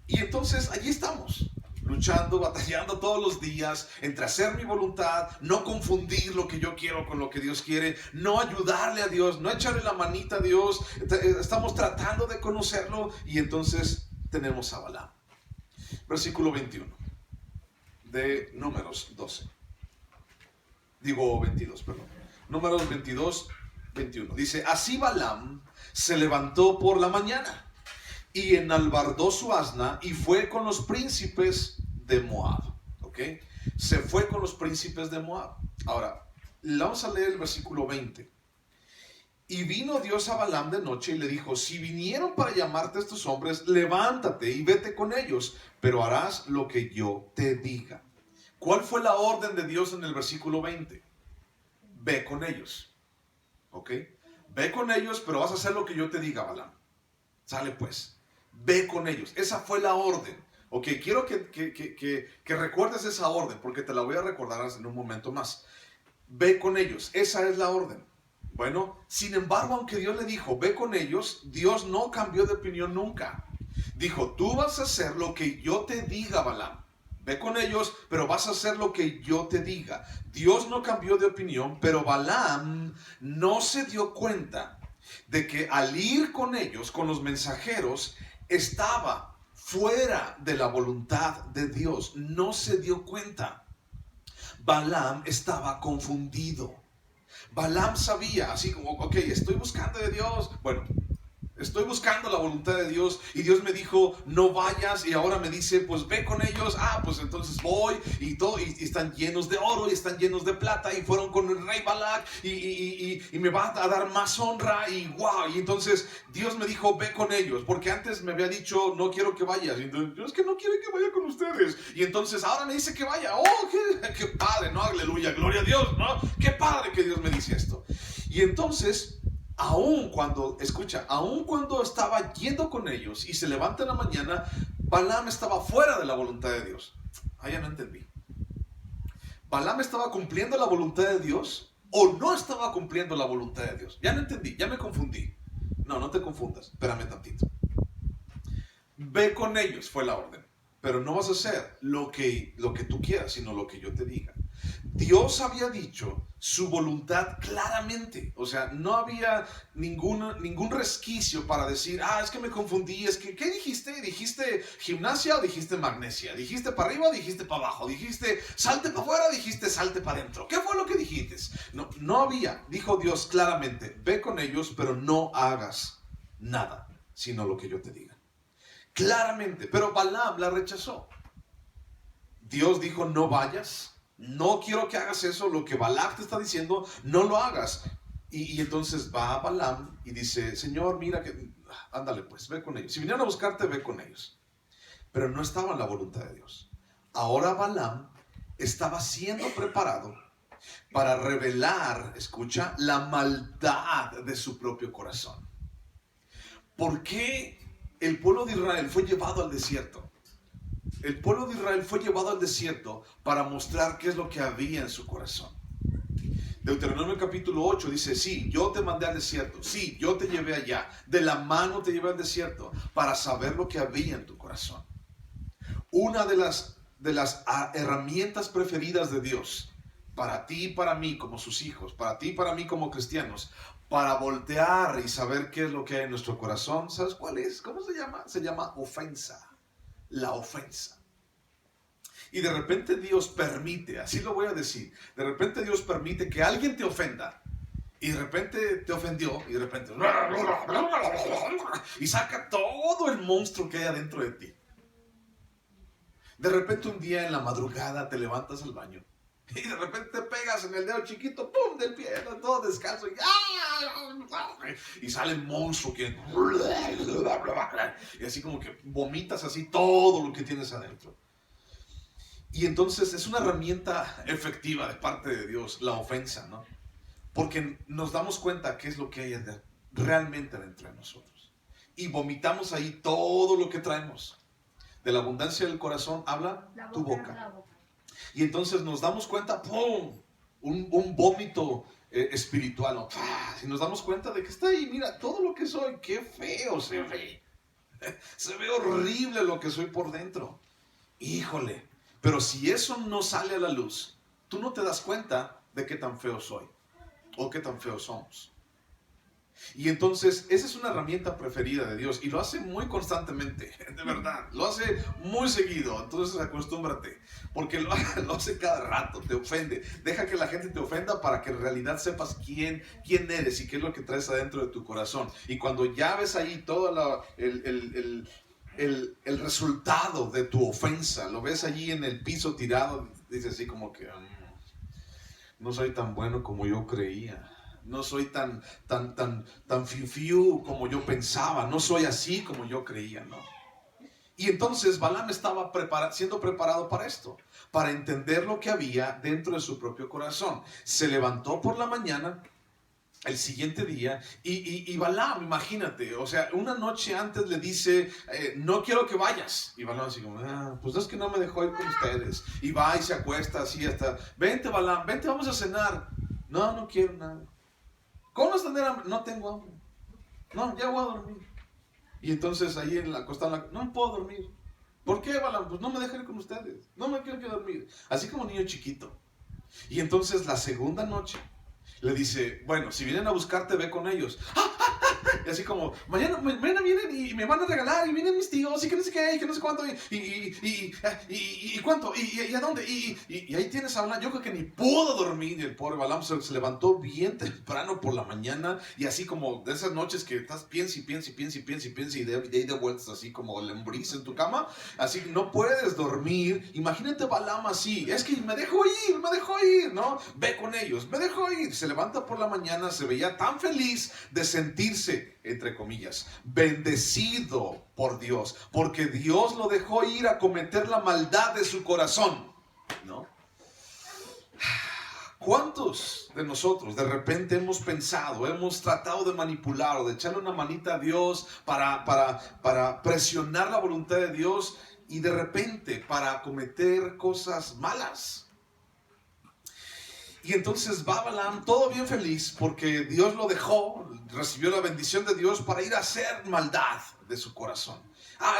Y entonces allí estamos, luchando, batallando todos los días entre hacer mi voluntad, no confundir lo que yo quiero con lo que Dios quiere, no ayudarle a Dios, no echarle la manita a Dios. Estamos tratando de conocerlo y entonces tenemos a Balaam. Versículo 21 de Números 12. Digo 22, perdón. Números 22, 21. Dice, así Balaam se levantó por la mañana y enalbardó su asna y fue con los príncipes de Moab. ¿Ok? Se fue con los príncipes de Moab. Ahora, vamos a leer el versículo 20. Y vino Dios a Balaam de noche y le dijo, si vinieron para llamarte a estos hombres, levántate y vete con ellos, pero harás lo que yo te diga. ¿Cuál fue la orden de Dios en el versículo 20? Ve con ellos. ¿Ok? Ve con ellos, pero vas a hacer lo que yo te diga, Balaam. Sale pues. Ve con ellos. Esa fue la orden. Ok, quiero que recuerdes esa orden, porque te la voy a recordar en un momento más. Ve con ellos. Esa es la orden. Bueno, sin embargo, aunque Dios le dijo, ve con ellos, Dios no cambió de opinión nunca. Dijo, tú vas a hacer lo que yo te diga, Balaam. Ve con ellos, pero vas a hacer lo que yo te diga. Dios no cambió de opinión, pero Balaam no se dio cuenta de que al ir con ellos, con los mensajeros, estaba fuera de la voluntad de Dios. No se dio cuenta. Balaam estaba confundido. Balaam sabía, así como, ok, estoy buscando de Dios. Bueno, estoy buscando la voluntad de Dios y Dios me dijo, no vayas, y ahora me dice, pues ve con ellos. Pues entonces voy y todo, y están llenos de oro y están llenos de plata y fueron con el rey Balac y me va a dar más honra y wow. Y entonces Dios me dijo, ve con ellos, porque antes me había dicho, no quiero que vayas. Y entonces, Dios, que no quiere que vaya con ustedes. Y entonces ahora me dice que vaya. Qué padre, ¿no? Aleluya, gloria a Dios, ¿no? Qué padre que Dios me dice esto. Y entonces, aun cuando estaba yendo con ellos y se levanta en la mañana, Balaam estaba fuera de la voluntad de Dios. Ya no entendí. ¿Balaam estaba cumpliendo la voluntad de Dios o no estaba cumpliendo la voluntad de Dios? Ya no entendí, ya me confundí. No te confundas, espérame tantito. Ve con ellos, fue la orden. Pero no vas a hacer lo que tú quieras, sino lo que yo te diga. Dios había dicho su voluntad claramente. O sea, no había ningún resquicio para decir, es que me confundí, es que, ¿qué dijiste? ¿Dijiste gimnasia o dijiste magnesia? ¿Dijiste para arriba o dijiste para abajo? ¿Dijiste salte para afuera o dijiste salte para adentro? ¿Qué fue lo que dijiste? No había. Dijo Dios claramente, ve con ellos, pero no hagas nada, sino lo que yo te diga. Claramente, pero Balaam la rechazó. Dios dijo, no vayas. No quiero que hagas eso, lo que Balac te está diciendo, no lo hagas. Y entonces va a Balaam y dice, Señor, mira que, ándale pues, ve con ellos. Si vinieron a buscarte, ve con ellos. Pero no estaba en la voluntad de Dios. Ahora Balaam estaba siendo preparado para revelar, escucha, la maldad de su propio corazón. ¿Por qué el pueblo de Israel fue llevado al desierto. El pueblo de Israel fue llevado al desierto para mostrar qué es lo que había en su corazón. Deuteronomio capítulo 8 dice, sí, yo te mandé al desierto, sí, yo te llevé allá, de la mano te llevé al desierto para saber lo que había en tu corazón. Una de las herramientas preferidas de Dios, para ti y para mí como sus hijos, para ti y para mí como cristianos, para voltear y saber qué es lo que hay en nuestro corazón, ¿sabes cuál es? ¿Cómo se llama? Se llama ofensa, la ofensa. Y de repente Dios permite, así lo voy a decir, de repente Dios permite que alguien te ofenda. Y de repente te ofendió y de repente y saca todo el monstruo que hay adentro de ti. De repente un día en la madrugada te levantas al baño y de repente te pegas en el dedo chiquito, ¡pum!, del pie, todo descalzo y sale el monstruo que y así como que vomitas así todo lo que tienes adentro. Y entonces es una herramienta efectiva de parte de Dios, la ofensa, ¿no? Porque nos damos cuenta qué es lo que hay realmente dentro de nosotros. Y vomitamos ahí todo lo que traemos. De la abundancia del corazón habla tu boca. Y entonces nos damos cuenta, ¡pum!, un vómito espiritual, ¿no? Y nos damos cuenta de que está ahí, mira, todo lo que soy, qué feo se ve. Se ve horrible lo que soy por dentro. Híjole. Pero si eso no sale a la luz, tú no te das cuenta de qué tan feo soy o qué tan feos somos. Y entonces esa es una herramienta preferida de Dios y lo hace muy constantemente, de verdad, lo hace muy seguido. Entonces acostúmbrate, porque lo hace cada rato, te ofende. Deja que la gente te ofenda para que en realidad sepas quién eres y qué es lo que traes adentro de tu corazón. Y cuando ya ves ahí todo el resultado de tu ofensa, lo ves allí en el piso tirado, dices así como que no soy tan bueno como yo creía, no soy tan fiu como yo pensaba, no soy así como yo creía, ¿no? Y entonces Balaam estaba siendo preparado para esto, para entender lo que había dentro de su propio corazón. Se levantó por la mañana el siguiente día, y Balaam, imagínate, o sea, una noche antes le dice, no quiero que vayas. Y Balaam así como, pues es que no me dejó ir con ustedes. Y va y se acuesta así hasta, vente Balaam, vente, vamos a cenar. No quiero nada. ¿Cómo vas a tener hambre? No tengo hambre. No, ya voy a dormir. Y entonces ahí en la acostada, no puedo dormir. ¿Por qué, Balaam? Pues no me deja ir con ustedes. No me quiero dormir. Así como niño chiquito. Y entonces la segunda noche le dice, bueno, si vienen a buscarte, ve con ellos. Y así como, mañana vienen y me van a regalar, y vienen mis tíos, y que no sé qué, y que no sé cuánto, y cuánto, y a dónde, y ahí tienes a Balaam. Yo creo que ni pudo dormir, y el pobre Balaam se levantó bien temprano por la mañana, y así como de esas noches que estás piensa y de ahí de vueltas así como lombriz en tu cama, así que no puedes dormir. Imagínate Balaam así, es que me dejó ir, ¿no? Ve con ellos, me dejó ir. Se levanta por la mañana, se veía tan feliz de sentirse, entre comillas, bendecido por Dios, porque Dios lo dejó ir a cometer la maldad de su corazón, ¿no? ¿Cuántos de nosotros de repente hemos pensado, hemos tratado de manipular o de echarle una manita a Dios para presionar la voluntad de Dios y de repente para cometer cosas malas? Y entonces va Balaam todo bien feliz porque Dios lo dejó, recibió la bendición de Dios para ir a hacer maldad de su corazón.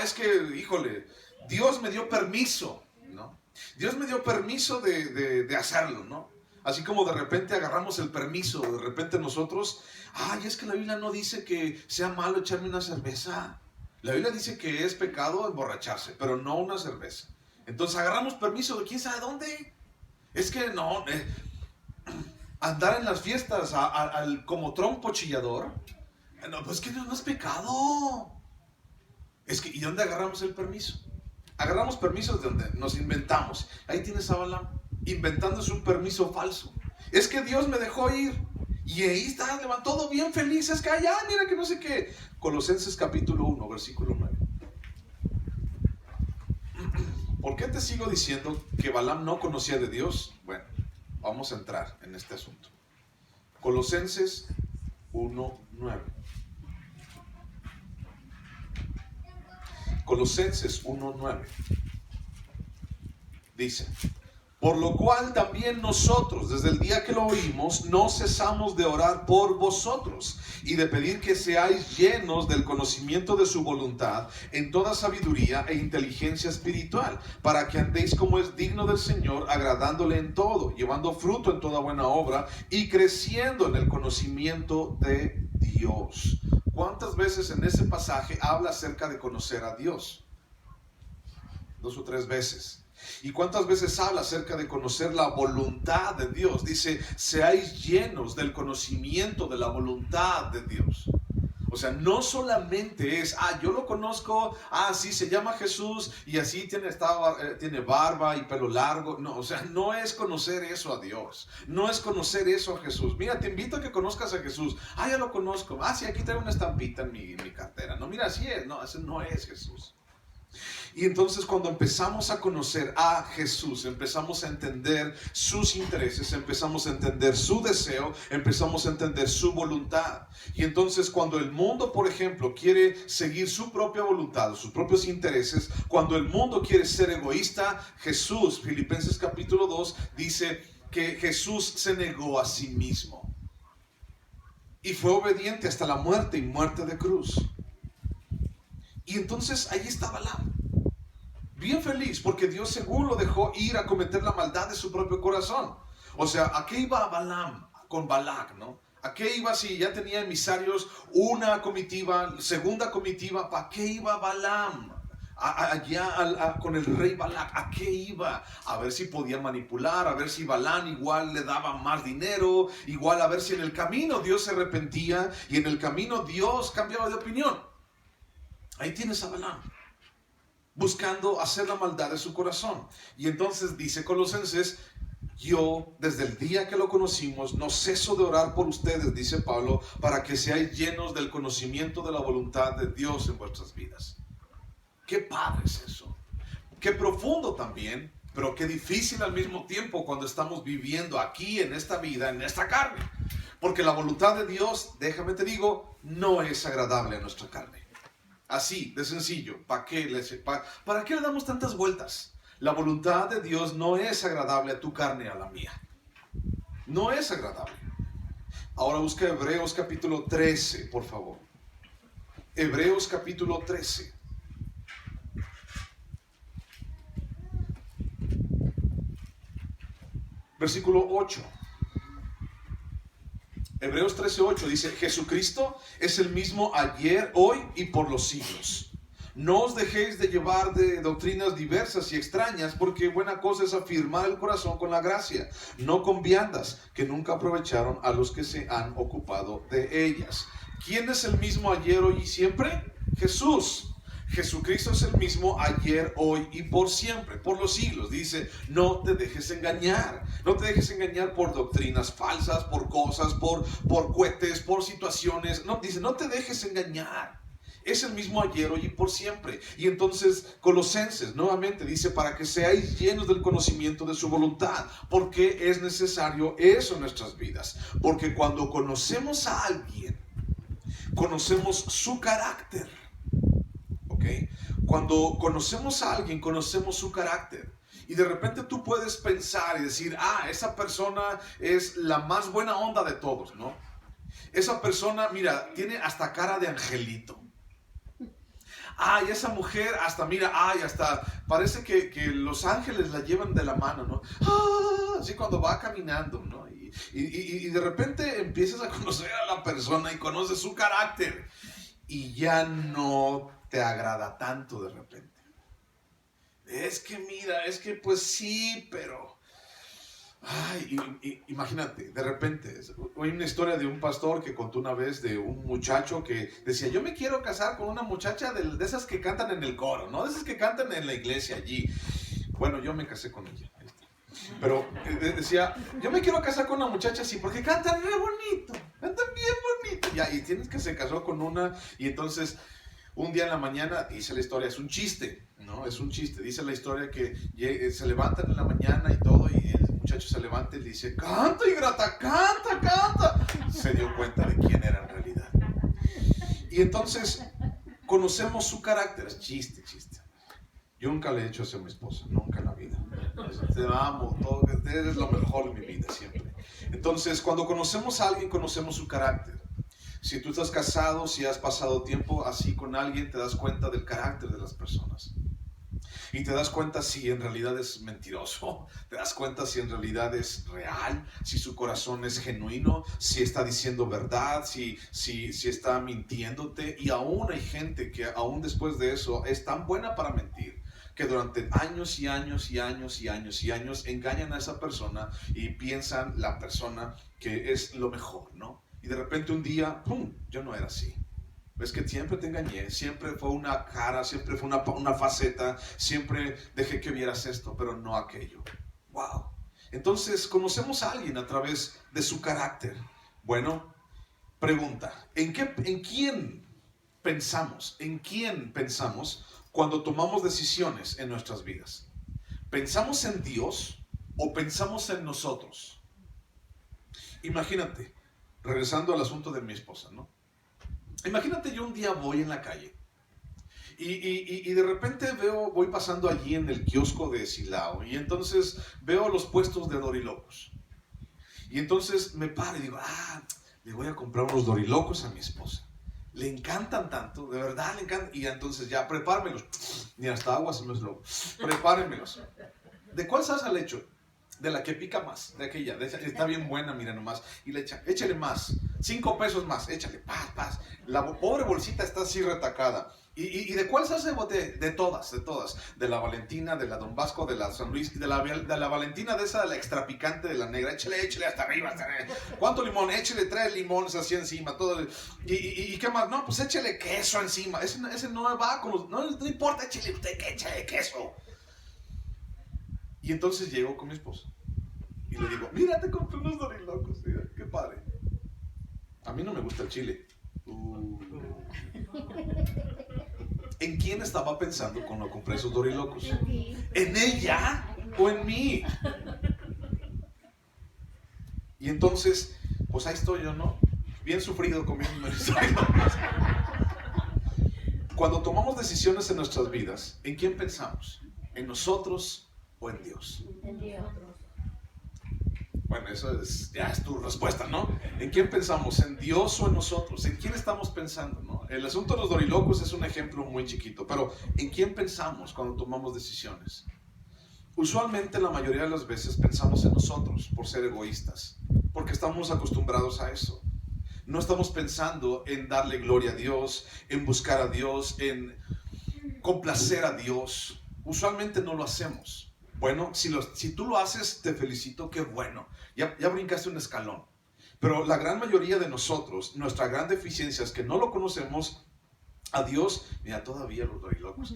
Es que, híjole, Dios me dio permiso, ¿no? Dios me dio permiso de hacerlo, ¿no? Así como de repente agarramos el permiso, de repente nosotros, es que la Biblia no dice que sea malo echarme una cerveza. La Biblia dice que es pecado emborracharse, pero no una cerveza. Entonces agarramos permiso de quién sabe dónde. Es que no, andar en las fiestas como trompo chillador, no, pues que no es pecado. Es que, ¿y dónde agarramos el permiso? Agarramos permisos de donde nos inventamos. Ahí tienes a Balaam inventándose un permiso falso. Es que Dios me dejó ir. Y ahí está, levantado bien feliz. Es que mira que no sé qué. Colosenses capítulo 1, versículo 9. ¿Por qué te sigo diciendo que Balaam no conocía de Dios? Bueno, vamos a entrar en este asunto. Colosenses 1:9. Colosenses 1:9 dice: por lo cual también nosotros, desde el día que lo oímos, no cesamos de orar por vosotros y de pedir que seáis llenos del conocimiento de su voluntad en toda sabiduría e inteligencia espiritual, para que andéis como es digno del Señor, agradándole en todo, llevando fruto en toda buena obra y creciendo en el conocimiento de Dios. ¿Cuántas veces en ese pasaje habla acerca de conocer a Dios? 2 o 3 veces. ¿Y cuántas veces habla acerca de conocer la voluntad de Dios? Dice, seáis llenos del conocimiento de la voluntad de Dios. O sea, no solamente es, yo lo conozco, sí, se llama Jesús y así tiene barba y pelo largo. No, o sea, no es conocer eso a Dios. No es conocer eso a Jesús. Mira, te invito a que conozcas a Jesús. Ya lo conozco. Sí, aquí traigo una estampita en mi cartera. No, mira, así es. No, ese no es Jesús. Y entonces cuando empezamos a conocer a Jesús, empezamos a entender sus intereses, empezamos a entender su deseo, empezamos a entender su voluntad. Y entonces cuando el mundo, por ejemplo, quiere seguir su propia voluntad, sus propios intereses, cuando el mundo quiere ser egoísta, Jesús, Filipenses capítulo 2, dice que Jesús se negó a sí mismo. Y fue obediente hasta la muerte y muerte de cruz. Y entonces ahí está Balaam, bien feliz, porque Dios según lo dejó ir a cometer la maldad de su propio corazón. O sea, ¿a qué iba Balaam con Balac, no? ¿A qué iba si ya tenía emisarios, una comitiva, segunda comitiva? ¿Para qué iba Balaam allá con el rey Balac? ¿A qué iba? A ver si podía manipular, a ver si Balaam igual le daba más dinero, igual a ver si en el camino Dios se arrepentía y en el camino Dios cambiaba de opinión. Ahí tienes a Balaam, buscando hacer la maldad de su corazón. Y entonces dice Colosenses, yo desde el día que lo conocimos no ceso de orar por ustedes, dice Pablo, para que seáis llenos del conocimiento de la voluntad de Dios en vuestras vidas. Qué padre es eso. Qué profundo también, pero qué difícil al mismo tiempo cuando estamos viviendo aquí en esta vida, en esta carne. Porque la voluntad de Dios, déjame te digo, no es agradable a nuestra carne. Así, de sencillo. ¿Para qué le damos tantas vueltas? La voluntad de Dios no es agradable a tu carne, a la mía. No es agradable. Ahora busca Hebreos capítulo 13, por favor. Hebreos capítulo 13. Versículo 8. Hebreos 13:8 dice, Jesucristo es el mismo ayer, hoy y por los siglos. No os dejéis de llevar de doctrinas diversas y extrañas, porque buena cosa es afirmar el corazón con la gracia, no con viandas que nunca aprovecharon a los que se han ocupado de ellas. ¿Quién es el mismo ayer, hoy y siempre? Jesús. Jesucristo es el mismo ayer, hoy y por siempre, por los siglos. Dice, no te dejes engañar. No te dejes engañar por doctrinas falsas, por cosas, por cohetes, por situaciones. No, dice, no te dejes engañar. Es el mismo ayer, hoy y por siempre. Y entonces Colosenses nuevamente dice, para que seáis llenos del conocimiento de su voluntad. Porque es necesario eso en nuestras vidas. Porque cuando conocemos a alguien, conocemos su carácter. Cuando conocemos a alguien, conocemos su carácter. Y de repente tú puedes pensar y decir, esa persona es la más buena onda de todos, ¿no? Esa persona, mira, tiene hasta cara de angelito. Y esa mujer hasta, mira, hasta parece que los ángeles la llevan de la mano, ¿no? Así cuando va caminando, ¿no? Y de repente empiezas a conocer a la persona y conoces su carácter. Y ya no te agrada tanto de repente. Es que mira, es que pues sí, pero... imagínate, de repente, hay una historia de un pastor que contó una vez de un muchacho que decía, yo me quiero casar con una muchacha de esas que cantan en el coro, ¿no? De esas que cantan en la iglesia allí. Bueno, yo me casé con ella. Pero decía, yo me quiero casar con una muchacha así, porque cantan re bonito, cantan bien bonito. Y tienes que se casó con una, y entonces... Un día en la mañana, dice la historia, es un chiste, ¿no? Es un chiste. Dice la historia que se levantan en la mañana y todo, y el muchacho se levanta y le dice, canta, ingrata, canta, canta. Se dio cuenta de quién era en realidad. Y entonces, conocemos su carácter. Chiste. Yo nunca le he hecho eso a mi esposa, nunca en la vida. Te amo, eres lo mejor en mi vida siempre. Entonces, cuando conocemos a alguien, conocemos su carácter. Si tú estás casado, si has pasado tiempo así con alguien, te das cuenta del carácter de las personas. Y te das cuenta si en realidad es mentiroso, te das cuenta si en realidad es real, si su corazón es genuino, si está diciendo verdad, si está mintiéndote. Y aún hay gente que aún después de eso es tan buena para mentir, que durante años y años engañan a esa persona y piensan la persona que es lo mejor, ¿no? Y de repente un día, ¡pum!, yo no era así. Es que siempre te engañé, siempre fue una cara, siempre fue una faceta, siempre dejé que vieras esto, pero no aquello. ¡Wow! Entonces, conocemos a alguien a través de su carácter. Bueno, pregunta, ¿en quién pensamos? ¿En quién pensamos cuando tomamos decisiones en nuestras vidas? ¿Pensamos en Dios o pensamos en nosotros? Imagínate, regresando al asunto de mi esposa, ¿no? Imagínate, yo un día voy en la calle y de repente voy pasando allí en el kiosco de Silao y entonces veo los puestos de dorilocos. Y entonces me paro y digo, le voy a comprar unos dorilocos a mi esposa. Le encantan tanto, de verdad le encantan. Y entonces ya, prepáremelos. Ni hasta agua se me es loco. Prepárenmelos. ¿De cuál salsa le echo? De la que pica más, de aquella, está bien buena, mira nomás. Y le echa, échale más, 5 pesos más, échale, paz. La pobre bolsita está así retacada. ¿Y de cuál salsa de bote? De todas. De la Valentina, de la Don Vasco, de la San Luis, de la Valentina, de esa, de la extra picante, de la negra. Échale hasta arriba. ¿Cuánto limón? Échale 3 limones así encima. Todo. ¿Y qué más? No, pues échale queso encima. Ese no va con los... No importa, échale queso. Y entonces llego con mi esposa y le digo, mira, te compré unos dorilocos, mira, qué padre. A mí no me gusta el chile. ¿En quién estaba pensando cuando compré esos dorilocos? ¿En ella o en mí? Y entonces, pues ahí estoy yo, ¿no? Bien sufrido comiendo mis dorilocos. Cuando tomamos decisiones en nuestras vidas, ¿en quién pensamos? ¿En nosotros o en Dios? En Dios. Bueno, ya es tu respuesta, ¿no? ¿En quién pensamos? ¿En Dios o en nosotros? ¿En quién estamos pensando, no? El asunto de los dorilocos es un ejemplo muy chiquito, pero ¿en quién pensamos cuando tomamos decisiones? Usualmente, la mayoría de las veces pensamos en nosotros por ser egoístas, porque estamos acostumbrados a eso. No estamos pensando en darle gloria a Dios, en buscar a Dios, en complacer a Dios. Usualmente no lo hacemos. Bueno, si tú lo haces, te felicito, qué bueno. Ya brincaste un escalón. Pero la gran mayoría de nosotros, nuestra gran deficiencia es que no lo conocemos a Dios. Mira, todavía los dorilocos.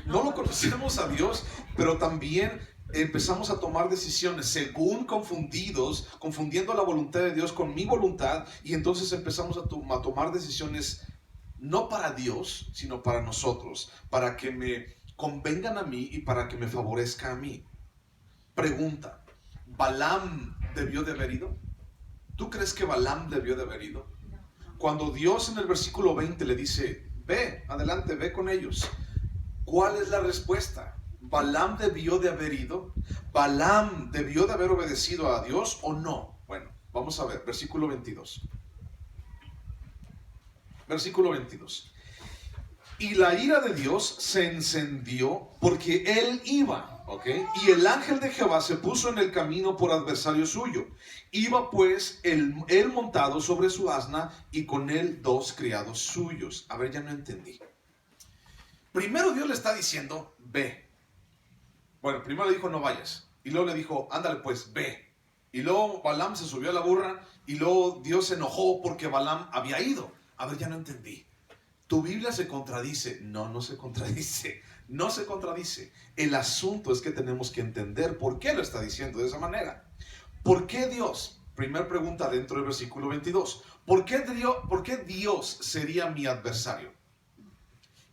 No lo conocemos a Dios, pero también empezamos a tomar decisiones según confundiendo la voluntad de Dios con mi voluntad. Y entonces empezamos a tomar decisiones no para Dios, sino para nosotros, para que me convengan a mí y para que me favorezca a mí. Pregunta, ¿Balaam debió de haber ido? ¿Tú crees que Balaam debió de haber ido? Cuando Dios en el versículo 20 le dice, ve, adelante, ve con ellos. ¿Cuál es la respuesta? ¿Balaam debió de haber ido? ¿Balaam debió de haber obedecido a Dios o no? Bueno, vamos a ver, versículo 22. Versículo 22. Y la ira de Dios se encendió porque él iba, ¿ok? Y el ángel de Jehová se puso en el camino por adversario suyo. Iba pues él montado sobre su asna y con él 2 criados suyos. A ver, ya no entendí. Primero Dios le está diciendo, ve. Bueno, primero le dijo, no vayas. Y luego le dijo, ándale pues, ve. Y luego Balaam se subió a la burra y luego Dios se enojó porque Balaam había ido. A ver, ya no entendí. ¿Tu Biblia se contradice? No, no se contradice. No se contradice. El asunto es que tenemos que entender por qué lo está diciendo de esa manera. ¿Por qué Dios? Primera pregunta dentro del versículo 22. ¿Por qué Dios sería mi adversario?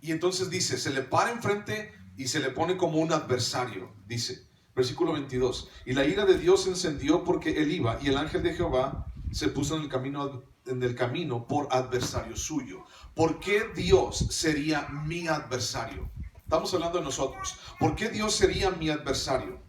Y entonces dice, se le para enfrente y se le pone como un adversario. Dice, versículo 22. Y la ira de Dios se encendió porque él iba y el ángel de Jehová se puso en el camino en el camino por adversario suyo. ¿Por qué Dios sería mi adversario? Estamos hablando de nosotros. ¿Por qué Dios sería mi adversario?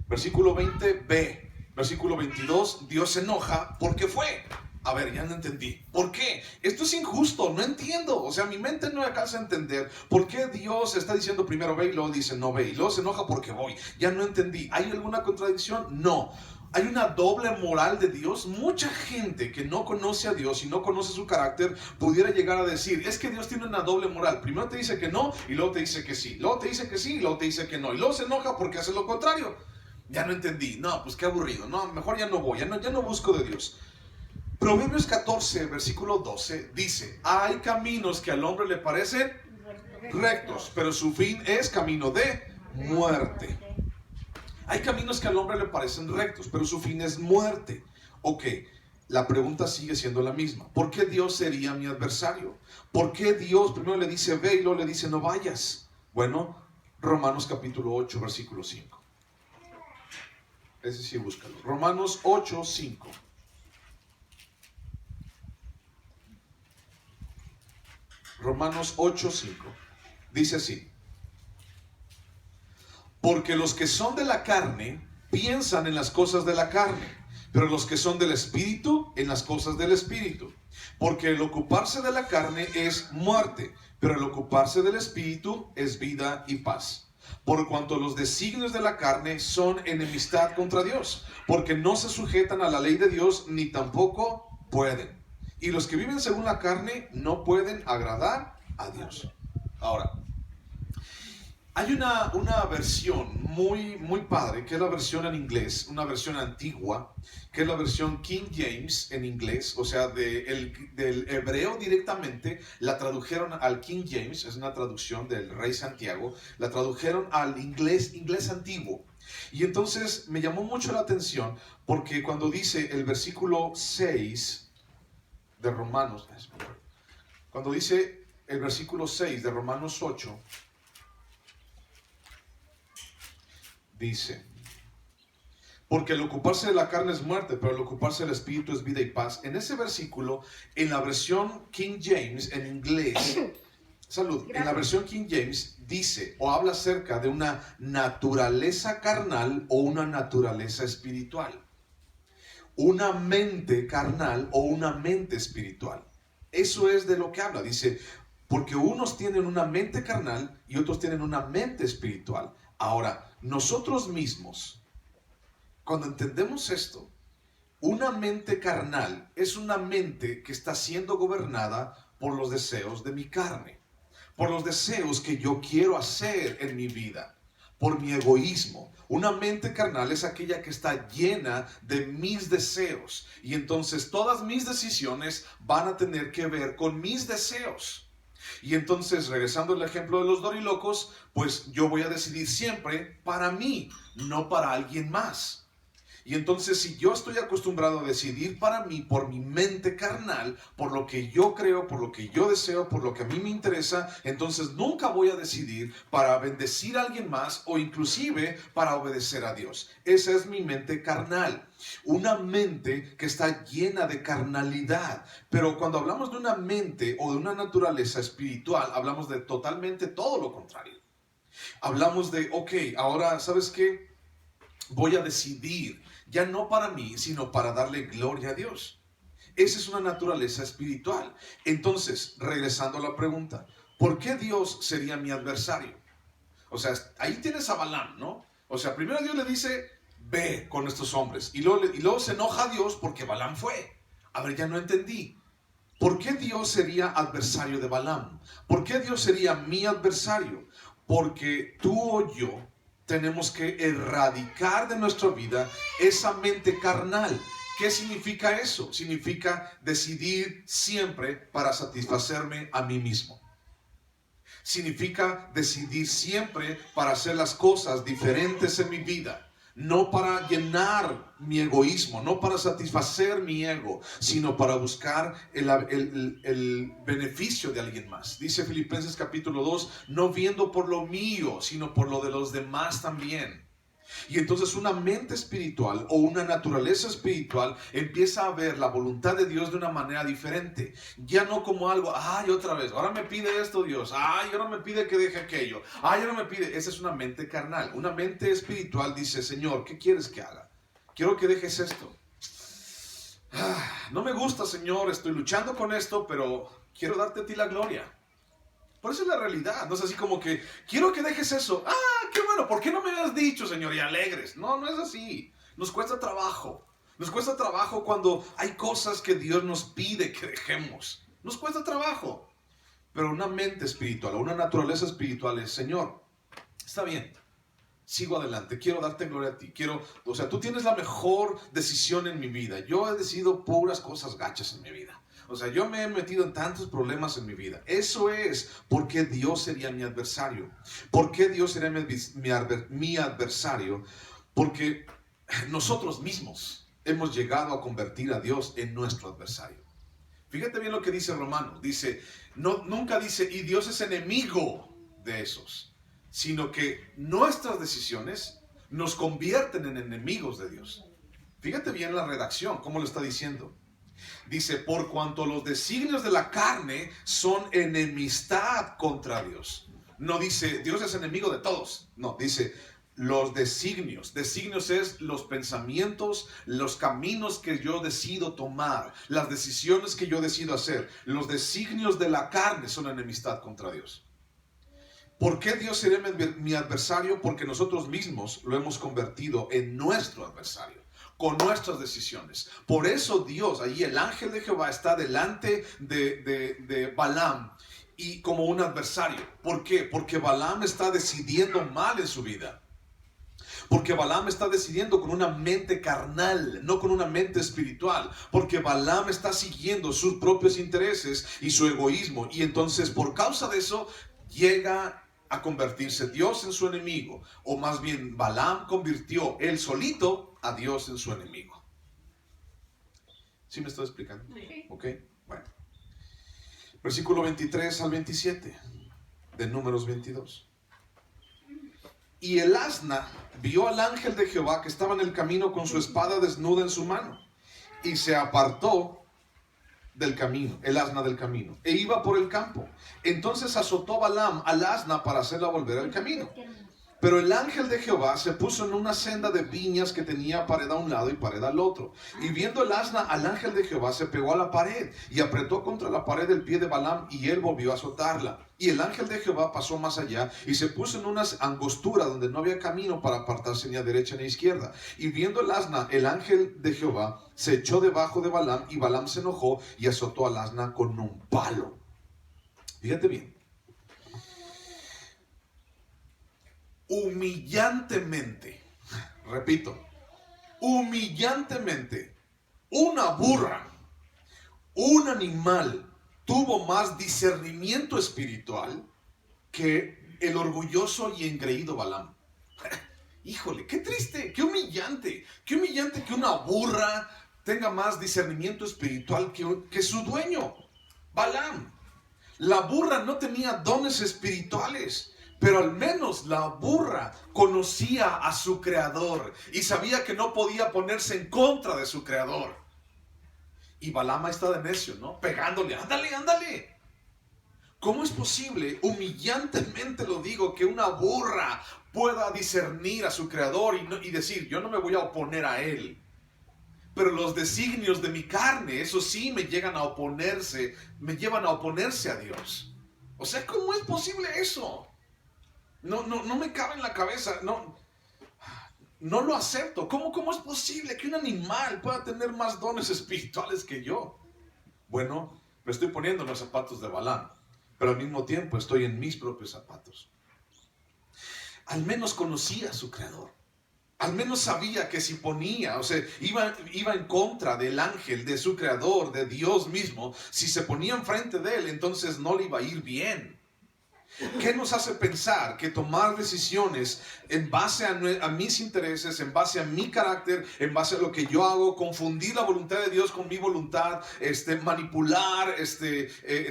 Versículo 20b. Versículo 22, Dios se enoja porque fue. A ver, ya no entendí. ¿Por qué? Esto es injusto, no entiendo. O sea, mi mente no alcanza a entender por qué Dios está diciendo primero ve y luego dice no ve. Y luego se enoja porque voy. Ya no entendí. ¿Hay alguna contradicción? No. Hay una doble moral de Dios. Mucha gente que no conoce a Dios y no conoce su carácter pudiera llegar a decir, es que Dios tiene una doble moral. Primero te dice que no y luego te dice que sí. Luego te dice que sí y luego te dice que no. Y luego se enoja porque hace lo contrario. Ya no entendí. No, pues qué aburrido. No, mejor ya no voy. Ya no busco de Dios. Proverbios 14, versículo 12 dice, hay caminos que al hombre le parecen rectos, pero su fin es camino de muerte. Hay caminos que al hombre le parecen rectos, pero su fin es muerte. Ok, la pregunta sigue siendo la misma. ¿Por qué Dios sería mi adversario? ¿Por qué Dios primero le dice ve y luego le dice no vayas? Bueno, Romanos capítulo 8, versículo 5. Ese sí, búscalo. Romanos 8, 5. Romanos 8, 5. Dice así. Porque los que son de la carne piensan en las cosas de la carne, pero los que son del Espíritu en las cosas del Espíritu. Porque el ocuparse de la carne es muerte, pero el ocuparse del Espíritu es vida y paz. Por cuanto los designios de la carne son enemistad contra Dios, porque no se sujetan a la ley de Dios ni tampoco pueden. Y los que viven según la carne no pueden agradar a Dios. Ahora, hay una versión muy padre, que es la versión en inglés, una versión antigua, que es la versión King James en inglés, o sea, del hebreo directamente, la tradujeron al King James, es una traducción del Rey Santiago, la tradujeron al inglés antiguo. Y entonces me llamó mucho la atención, porque cuando dice el versículo 6 de Romanos, cuando dice el versículo 6 de Romanos 8, dice, porque el ocuparse de la carne es muerte, pero el ocuparse del Espíritu es vida y paz. En ese versículo, en la versión King James, en inglés, salud, en la versión King James dice o habla acerca de una naturaleza carnal o una naturaleza espiritual. Una mente carnal o una mente espiritual. Eso es de lo que habla. Dice, porque unos tienen una mente carnal y otros tienen una mente espiritual. Ahora, nosotros mismos, cuando entendemos esto, una mente carnal es una mente que está siendo gobernada por los deseos de mi carne, por los deseos que yo quiero hacer en mi vida, por mi egoísmo. Una mente carnal es aquella que está llena de mis deseos, y entonces todas mis decisiones van a tener que ver con mis deseos. Y entonces, regresando al ejemplo de los dorilocos, pues yo voy a decidir siempre para mí, no para alguien más. Y entonces, si yo estoy acostumbrado a decidir para mí, por mi mente carnal, por lo que yo creo, por lo que yo deseo, por lo que a mí me interesa, entonces nunca voy a decidir para bendecir a alguien más o inclusive para obedecer a Dios. Esa es mi mente carnal. Una mente que está llena de carnalidad. Pero cuando hablamos de una mente o de una naturaleza espiritual, hablamos de totalmente todo lo contrario. Hablamos de, ok, ahora, ¿sabes qué? Voy a decidir, ya no para mí, sino para darle gloria a Dios. Esa es una naturaleza espiritual. Entonces, regresando a la pregunta, ¿por qué Dios sería mi adversario? O sea, ahí tienes a Balaam, ¿no? O sea, primero Dios le dice, ve con estos hombres. Y luego se enoja a Dios porque Balaam fue. A ver, ya no entendí. ¿Por qué Dios sería adversario de Balaam? ¿Por qué Dios sería mi adversario? Porque tú o yo tenemos que erradicar de nuestra vida esa mente carnal. ¿Qué significa eso? Significa decidir siempre para satisfacerme a mí mismo. Significa decidir siempre para hacer las cosas diferentes en mi vida. No para llenar mi egoísmo, no para satisfacer mi ego, sino para buscar el beneficio de alguien más. Dice Filipenses capítulo 2, no viendo por lo mío, sino por lo de los demás también. Y entonces una mente espiritual o una naturaleza espiritual empieza a ver la voluntad de Dios de una manera diferente. Ya no como algo, ay, otra vez, ahora me pide esto Dios, ay, ahora me pide que deje aquello, ay, ahora me pide. Esa es una mente carnal. Una mente espiritual dice, Señor, ¿qué quieres que haga? Quiero que dejes esto. No me gusta, Señor, estoy luchando con esto, pero quiero darte a ti la gloria. Por eso es la realidad. No es así como que, quiero que dejes eso. Ah, qué bueno, ¿por qué no me has dicho, Señor? Y alegres. No, no es así. Nos cuesta trabajo. Nos cuesta trabajo cuando hay cosas que Dios nos pide que dejemos. Nos cuesta trabajo. Pero una mente espiritual o una naturaleza espiritual es, Señor, está bien. Sigo adelante, quiero darte gloria a ti. Tú tienes la mejor decisión en mi vida. Yo he decidido puras cosas gachas en mi vida. Yo me he metido en tantos problemas en mi vida. Eso es porque Dios sería mi adversario. ¿Por qué Dios sería mi adversario? Porque nosotros mismos hemos llegado a convertir a Dios en nuestro adversario. Fíjate bien lo que dice Romanos. Dice, nunca dice, y Dios es enemigo de esos, sino que nuestras decisiones nos convierten en enemigos de Dios. Fíjate bien la redacción, cómo lo está diciendo. Dice, por cuanto los designios de la carne son enemistad contra Dios. No dice, Dios es enemigo de todos. No, dice, los designios. Designios es los pensamientos, los caminos que yo decido tomar, las decisiones que yo decido hacer. Los designios de la carne son enemistad contra Dios. ¿Por qué Dios sería mi adversario? Porque nosotros mismos lo hemos convertido en nuestro adversario, con nuestras decisiones. Por eso Dios, ahí el ángel de Jehová está delante de Balaam y como un adversario. ¿Por qué? Porque Balaam está decidiendo mal en su vida. Porque Balaam está decidiendo con una mente carnal, no con una mente espiritual. Porque Balaam está siguiendo sus propios intereses y su egoísmo. Y entonces por causa de eso llega a convertirse Dios en su enemigo. O más bien Balaam convirtió él solito a Dios en su enemigo. ¿Sí me estoy explicando? Sí. Ok, bueno. Versículo 23 al 27 de Números 22. Y el asna vio al ángel de Jehová que estaba en el camino con su espada desnuda en su mano. Y se apartó del camino, el asna del camino, e iba por el campo. Entonces azotó Balaam al asna para hacerla volver al camino. Pero el ángel de Jehová se puso en una senda de viñas que tenía pared a un lado y pared al otro. Y viendo el asna al ángel de Jehová, se pegó a la pared y apretó contra la pared el pie de Balaam, y él volvió a azotarla. Y el ángel de Jehová pasó más allá y se puso en una angostura donde no había camino para apartarse ni a derecha ni a izquierda. Y viendo el asna, el ángel de Jehová se echó debajo de Balaam, y Balaam se enojó y azotó al asna con un palo. Fíjate bien. Humillantemente, repito, humillantemente, una burra, un animal, tuvo más discernimiento espiritual que el orgulloso y engreído Balaam. Híjole, qué triste, qué humillante que una burra tenga más discernimiento espiritual que su dueño, Balaam. La burra no tenía dones espirituales, pero al menos la burra conocía a su creador y sabía que no podía ponerse en contra de su creador. Y Balaam está de necio, ¿no? Pegándole, ándale, ándale. ¿Cómo es posible, humillantemente lo digo, que una burra pueda discernir a su creador y decir, yo no me voy a oponer a él? Pero los designios de mi carne, eso sí, me llevan a oponerse a Dios. O sea, ¿cómo es posible eso? No me cabe en la cabeza, no lo acepto. ¿Cómo es posible que un animal pueda tener más dones espirituales que yo? Bueno, me estoy poniendo en los zapatos de Balaam, pero al mismo tiempo estoy en mis propios zapatos. Al menos conocía a su creador. Al menos sabía que si ponía, iba en contra del ángel, de su creador, de Dios mismo, si se ponía enfrente de él, entonces no le iba a ir bien. ¿Qué nos hace pensar que tomar decisiones en base a mis intereses, en base a mi carácter, en base a lo que yo hago, confundir la voluntad de Dios con mi voluntad, manipular,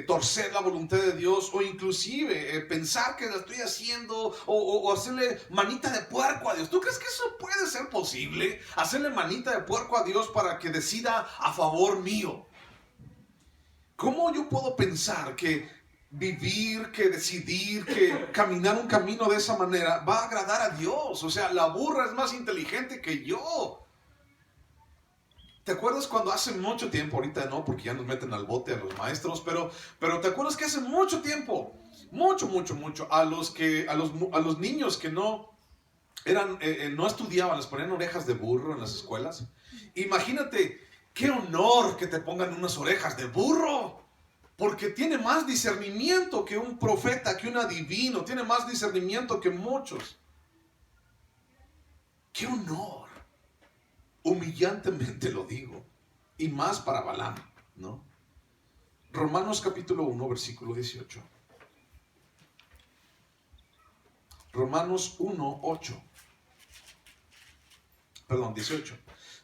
torcer la voluntad de Dios, o inclusive pensar que la estoy haciendo, o hacerle manita de puerco a Dios? ¿Tú crees que eso puede ser posible? Hacerle manita de puerco a Dios para que decida a favor mío. ¿Cómo yo puedo pensar que vivir, que decidir, que caminar un camino de esa manera va a agradar a Dios? O sea, la burra es más inteligente que yo. ¿Te acuerdas cuando hace mucho tiempo, ahorita no, porque ya nos meten al bote a los maestros, pero ¿te acuerdas que hace mucho tiempo, mucho, a los niños que no estudiaban, les ponían orejas de burro en las escuelas? Imagínate qué honor que te pongan unas orejas de burro. Porque tiene más discernimiento que un profeta, que un adivino. Tiene más discernimiento que muchos. ¡Qué honor! Humillantemente lo digo. Y más para Balaam, ¿no? Romanos capítulo 1, versículo 18. Romanos 1, 8. Perdón, 18.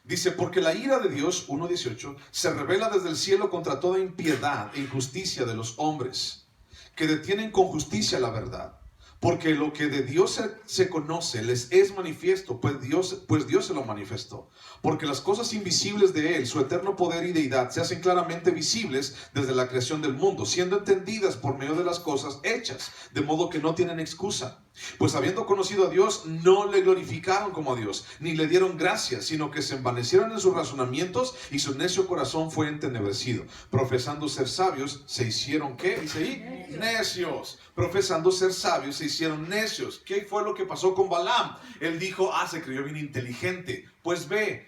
Dice, porque la ira de Dios, 1:18, se revela desde el cielo contra toda impiedad e injusticia de los hombres, que detienen con justicia la verdad. Porque lo que de Dios se conoce les es manifiesto, pues Dios se lo manifestó. Porque las cosas invisibles de Él, su eterno poder y deidad, se hacen claramente visibles desde la creación del mundo, siendo entendidas por medio de las cosas hechas, de modo que no tienen excusa. Pues habiendo conocido a Dios, no le glorificaron como a Dios, ni le dieron gracias, sino que se envanecieron en sus razonamientos y su necio corazón fue entenebrecido. Profesando ser sabios, se hicieron, ¿qué? Dice ahí, necios. Profesando ser sabios, se hicieron necios. ¿Qué fue lo que pasó con Balaam? Él dijo, se creyó bien inteligente. Pues ve,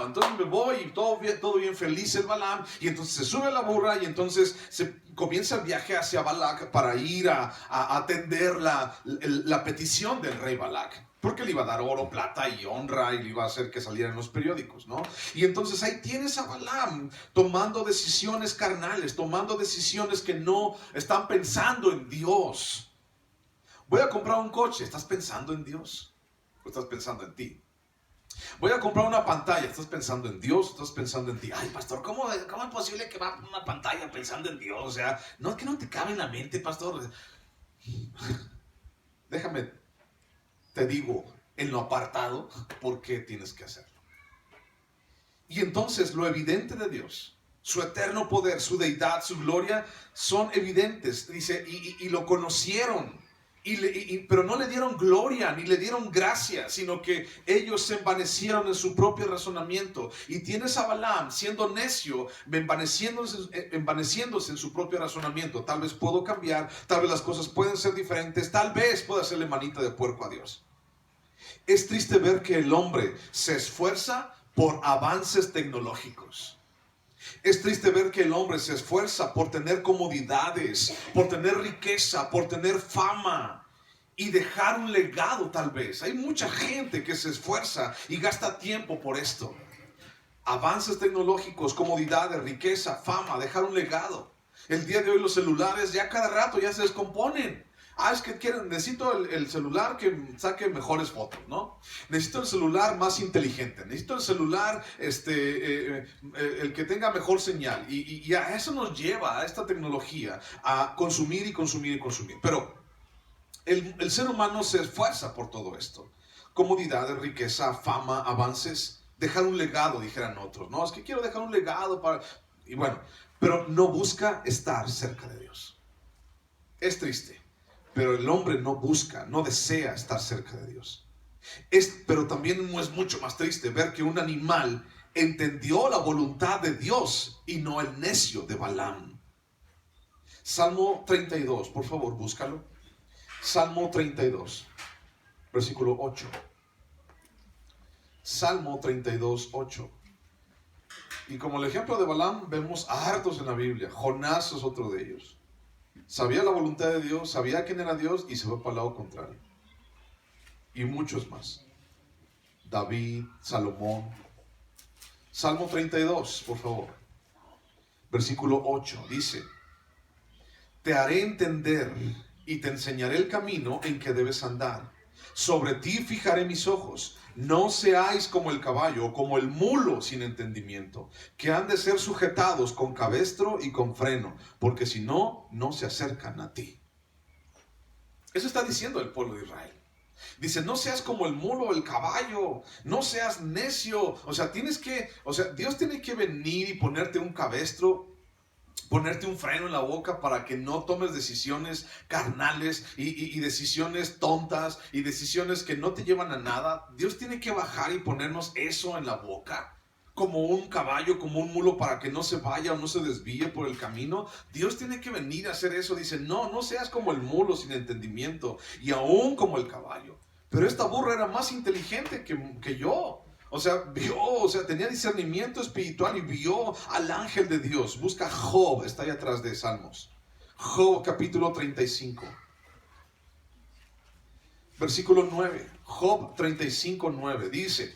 entonces me voy y todo bien feliz el Balaam. Y entonces se sube a la burra y entonces se comienza el viaje hacia Balac para ir a atender la petición del rey Balac. Porque le iba a dar oro, plata y honra y le iba a hacer que saliera en los periódicos, ¿no? Y entonces ahí tienes a Balaam tomando decisiones carnales, tomando decisiones que no están pensando en Dios. Voy a comprar un coche, ¿estás pensando en Dios? ¿O estás pensando en ti? Voy a comprar una pantalla, ¿estás pensando en Dios? ¿Estás pensando en ti? Ay, pastor, ¿cómo es posible que va a una pantalla pensando en Dios? O sea, no es que no te cabe en la mente, pastor. Déjame, te digo, en lo apartado, ¿por qué tienes que hacerlo? Y entonces lo evidente de Dios, su eterno poder, su deidad, su gloria, son evidentes. Dice, y lo conocieron. Pero no le dieron gloria ni le dieron gracia, sino que ellos se envanecieron en su propio razonamiento. Y tienes a Balaam siendo necio, envaneciéndose en su propio razonamiento. Tal vez puedo cambiar, tal vez las cosas pueden ser diferentes, tal vez pueda hacerle manita de puerco a Dios. Es triste ver que el hombre se esfuerza por avances tecnológicos. Es triste ver que el hombre se esfuerza por tener comodidades, por tener riqueza, por tener fama y dejar un legado tal vez. Hay mucha gente que se esfuerza y gasta tiempo por esto. Avances tecnológicos, comodidades, riqueza, fama, dejar un legado. El día de hoy los celulares ya cada rato ya se descomponen. Es que necesito el celular que saque mejores fotos, ¿no? Necesito el celular más inteligente. Necesito el celular el que tenga mejor señal. Y a eso nos lleva, a esta tecnología, a consumir y consumir y consumir. Pero el ser humano se esfuerza por todo esto. Comodidades, riqueza, fama, avances. Dejar un legado, dijeran otros. No, es que quiero dejar un legado para... Y bueno, pero no busca estar cerca de Dios. Es triste. Pero el hombre no busca, no desea estar cerca de Dios. Pero también es mucho más triste ver que un animal entendió la voluntad de Dios y no el necio de Balaam. Salmo 32, por favor, búscalo. Salmo 32, versículo 8. Salmo 32, 8. Y como el ejemplo de Balaam, vemos hartos en la Biblia. Jonás es otro de ellos. Sabía la voluntad de Dios, sabía quién era Dios y se fue para el lado contrario. Y muchos más. David, Salomón. Salmo 32, por favor. Versículo 8 dice: te haré entender y te enseñaré el camino en que debes andar. Sobre ti fijaré mis ojos. No seáis como el caballo o como el mulo sin entendimiento, que han de ser sujetados con cabestro y con freno, porque si no, no se acercan a ti. Eso está diciendo el pueblo de Israel. Dice, no seas como el mulo o el caballo, no seas necio. Dios tiene que venir y ponerte un cabestro, ponerte un freno en la boca para que no tomes decisiones carnales y decisiones tontas y decisiones que no te llevan a nada. Dios tiene que bajar y ponernos eso en la boca, como un caballo, como un mulo, para que no se vaya o no se desvíe por el camino. Dios tiene que venir a hacer eso. Dice, no seas como el mulo sin entendimiento y aún como el caballo. Pero esta burra era más inteligente que yo. Tenía discernimiento espiritual y vio al ángel de Dios. Busca Job, está ahí atrás de Salmos. Job capítulo 35. Versículo 9. Job 35, 9. Dice,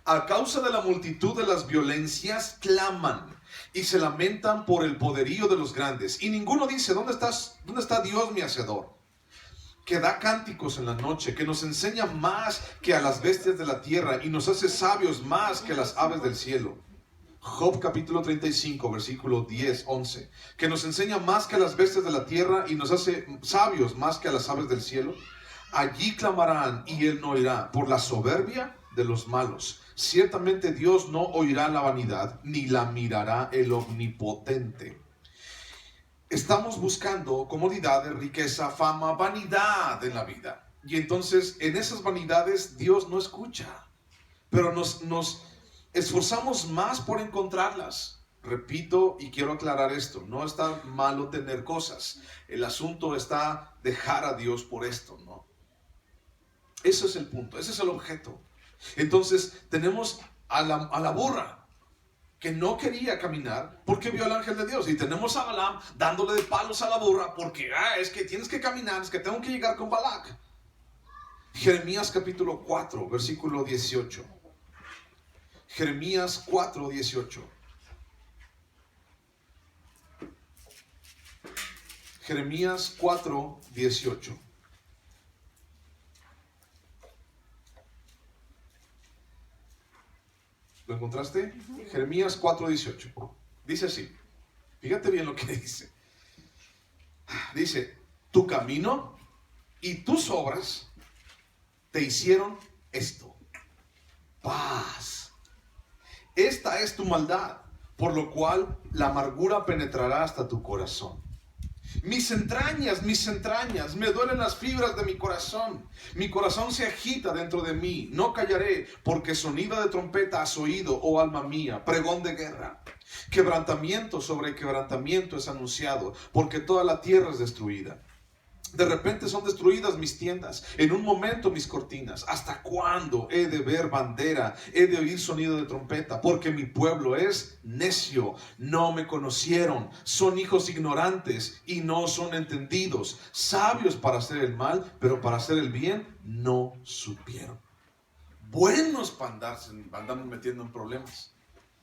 a causa de la multitud de las violencias claman y se lamentan por el poderío de los grandes. Y ninguno dice, ¿dónde está Dios mi hacedor? Que da cánticos en la noche, que nos enseña más que a las bestias de la tierra y nos hace sabios más que las aves del cielo. Job capítulo 35, versículo 10, 11. Que nos enseña más que a las bestias de la tierra y nos hace sabios más que a las aves del cielo. Allí clamarán y él no oirá por la soberbia de los malos. Ciertamente Dios no oirá la vanidad, ni la mirará el omnipotente. Estamos buscando comodidades, riqueza, fama, vanidad en la vida. Y entonces en esas vanidades Dios no escucha. Pero nos esforzamos más por encontrarlas. Repito y quiero aclarar esto. No está malo tener cosas. El asunto está dejar a Dios por esto, ¿no? Ese es el punto. Ese es el objeto. Entonces tenemos a la burra que no quería caminar porque vio al ángel de Dios. Y tenemos a Balaam dándole de palos a la burra porque es que tienes que caminar, es que tengo que llegar con Balac. Jeremías capítulo 4, versículo 18. Jeremías 4, 18. Jeremías 4, 18. ¿Lo encontraste? Jeremías 4:18. Dice así. Fíjate bien lo que dice. Dice, tu camino y tus obras te hicieron esto. Paz. Esta es tu maldad, por lo cual la amargura penetrará hasta tu corazón. Mis entrañas, me duelen las fibras de mi corazón. Mi corazón se agita dentro de mí. No callaré, porque sonido de trompeta has oído, oh alma mía, pregón de guerra. Quebrantamiento sobre quebrantamiento es anunciado, porque toda la tierra es destruida. De repente son destruidas mis tiendas, en un momento mis cortinas. ¿Hasta cuándo he de ver bandera, he de oír sonido de trompeta? Porque mi pueblo es necio, no me conocieron, son hijos ignorantes y no son entendidos, sabios para hacer el mal, pero para hacer el bien no supieron. Buenos para andarnos metiendo en problemas.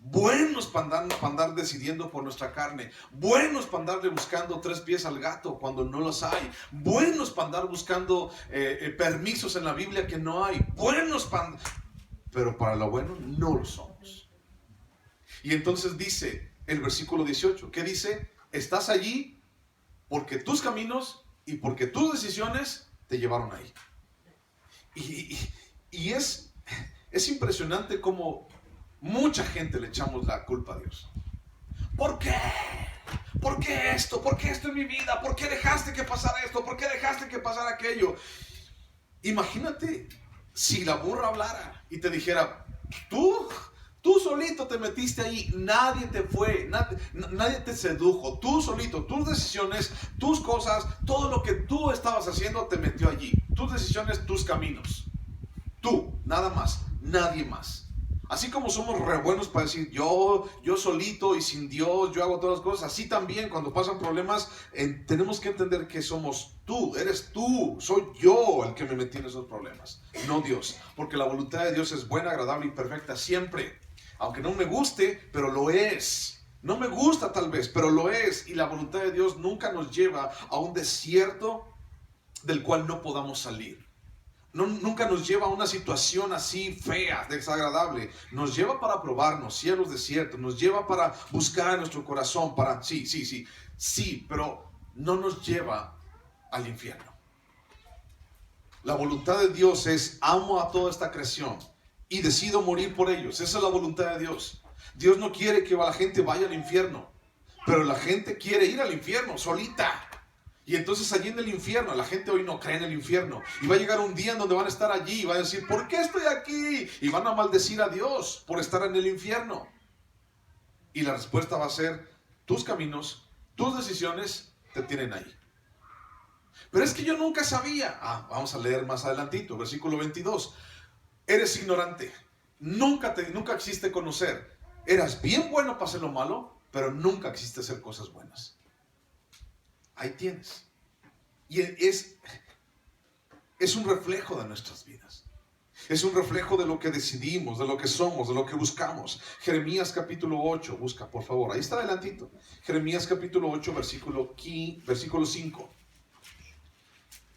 Buenos para andar decidiendo por nuestra carne. Buenos para andarle buscando 3 pies al gato cuando no los hay. Buenos para andar buscando permisos en la Biblia que no hay. Pero para lo bueno no lo somos. Y entonces dice el versículo 18. ¿Qué dice? Estás allí porque tus caminos y porque tus decisiones te llevaron ahí. Y es impresionante cómo mucha gente le echamos la culpa a Dios. ¿Por qué? ¿Por qué esto? ¿Por qué esto en mi vida? ¿Por qué dejaste que pasara esto? ¿Por qué dejaste que pasara aquello? Imagínate si la burra hablara y te dijera, tú solito te metiste ahí, nadie te fue, nadie te sedujo, tú solito, tus decisiones, tus cosas, todo lo que tú estabas haciendo te metió allí. Tus decisiones, tus caminos. Tú, nada más, nadie más. Así como somos re buenos para decir yo solito y sin Dios, yo hago todas las cosas, así también cuando pasan problemas tenemos que entender que somos tú, eres tú, soy yo el que me metí en esos problemas, no Dios. Porque la voluntad de Dios es buena, agradable y perfecta siempre. Aunque no me guste, pero lo es. No me gusta tal vez, pero lo es. Y la voluntad de Dios nunca nos lleva a un desierto del cual no podamos salir. No, nunca nos lleva a una situación así fea, desagradable. Nos lleva para probarnos, cielos desiertos. Nos lleva para buscar en nuestro corazón, para, sí, pero no nos lleva al infierno. La voluntad de Dios es: amo a toda esta creación y decido morir por ellos. Esa es la voluntad de Dios. Dios no quiere que la gente vaya al infierno, pero la gente quiere ir al infierno solita. Y entonces allí en el infierno, la gente hoy no cree en el infierno. Y va a llegar un día en donde van a estar allí y van a decir: ¿por qué estoy aquí? Y van a maldecir a Dios por estar en el infierno. Y la respuesta va a ser: tus caminos, tus decisiones te tienen ahí. Pero es que yo nunca sabía. Vamos a leer más adelantito, versículo 22. Eres ignorante. Nunca quisiste conocer. Eras bien bueno para hacer lo malo, pero nunca quisiste hacer cosas buenas. Ahí tienes. Y es un reflejo de nuestras vidas. Es un reflejo de lo que decidimos, de lo que somos, de lo que buscamos. Jeremías capítulo 8, busca por favor, ahí está adelantito. Jeremías capítulo 8, versículo 5.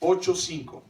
8:5.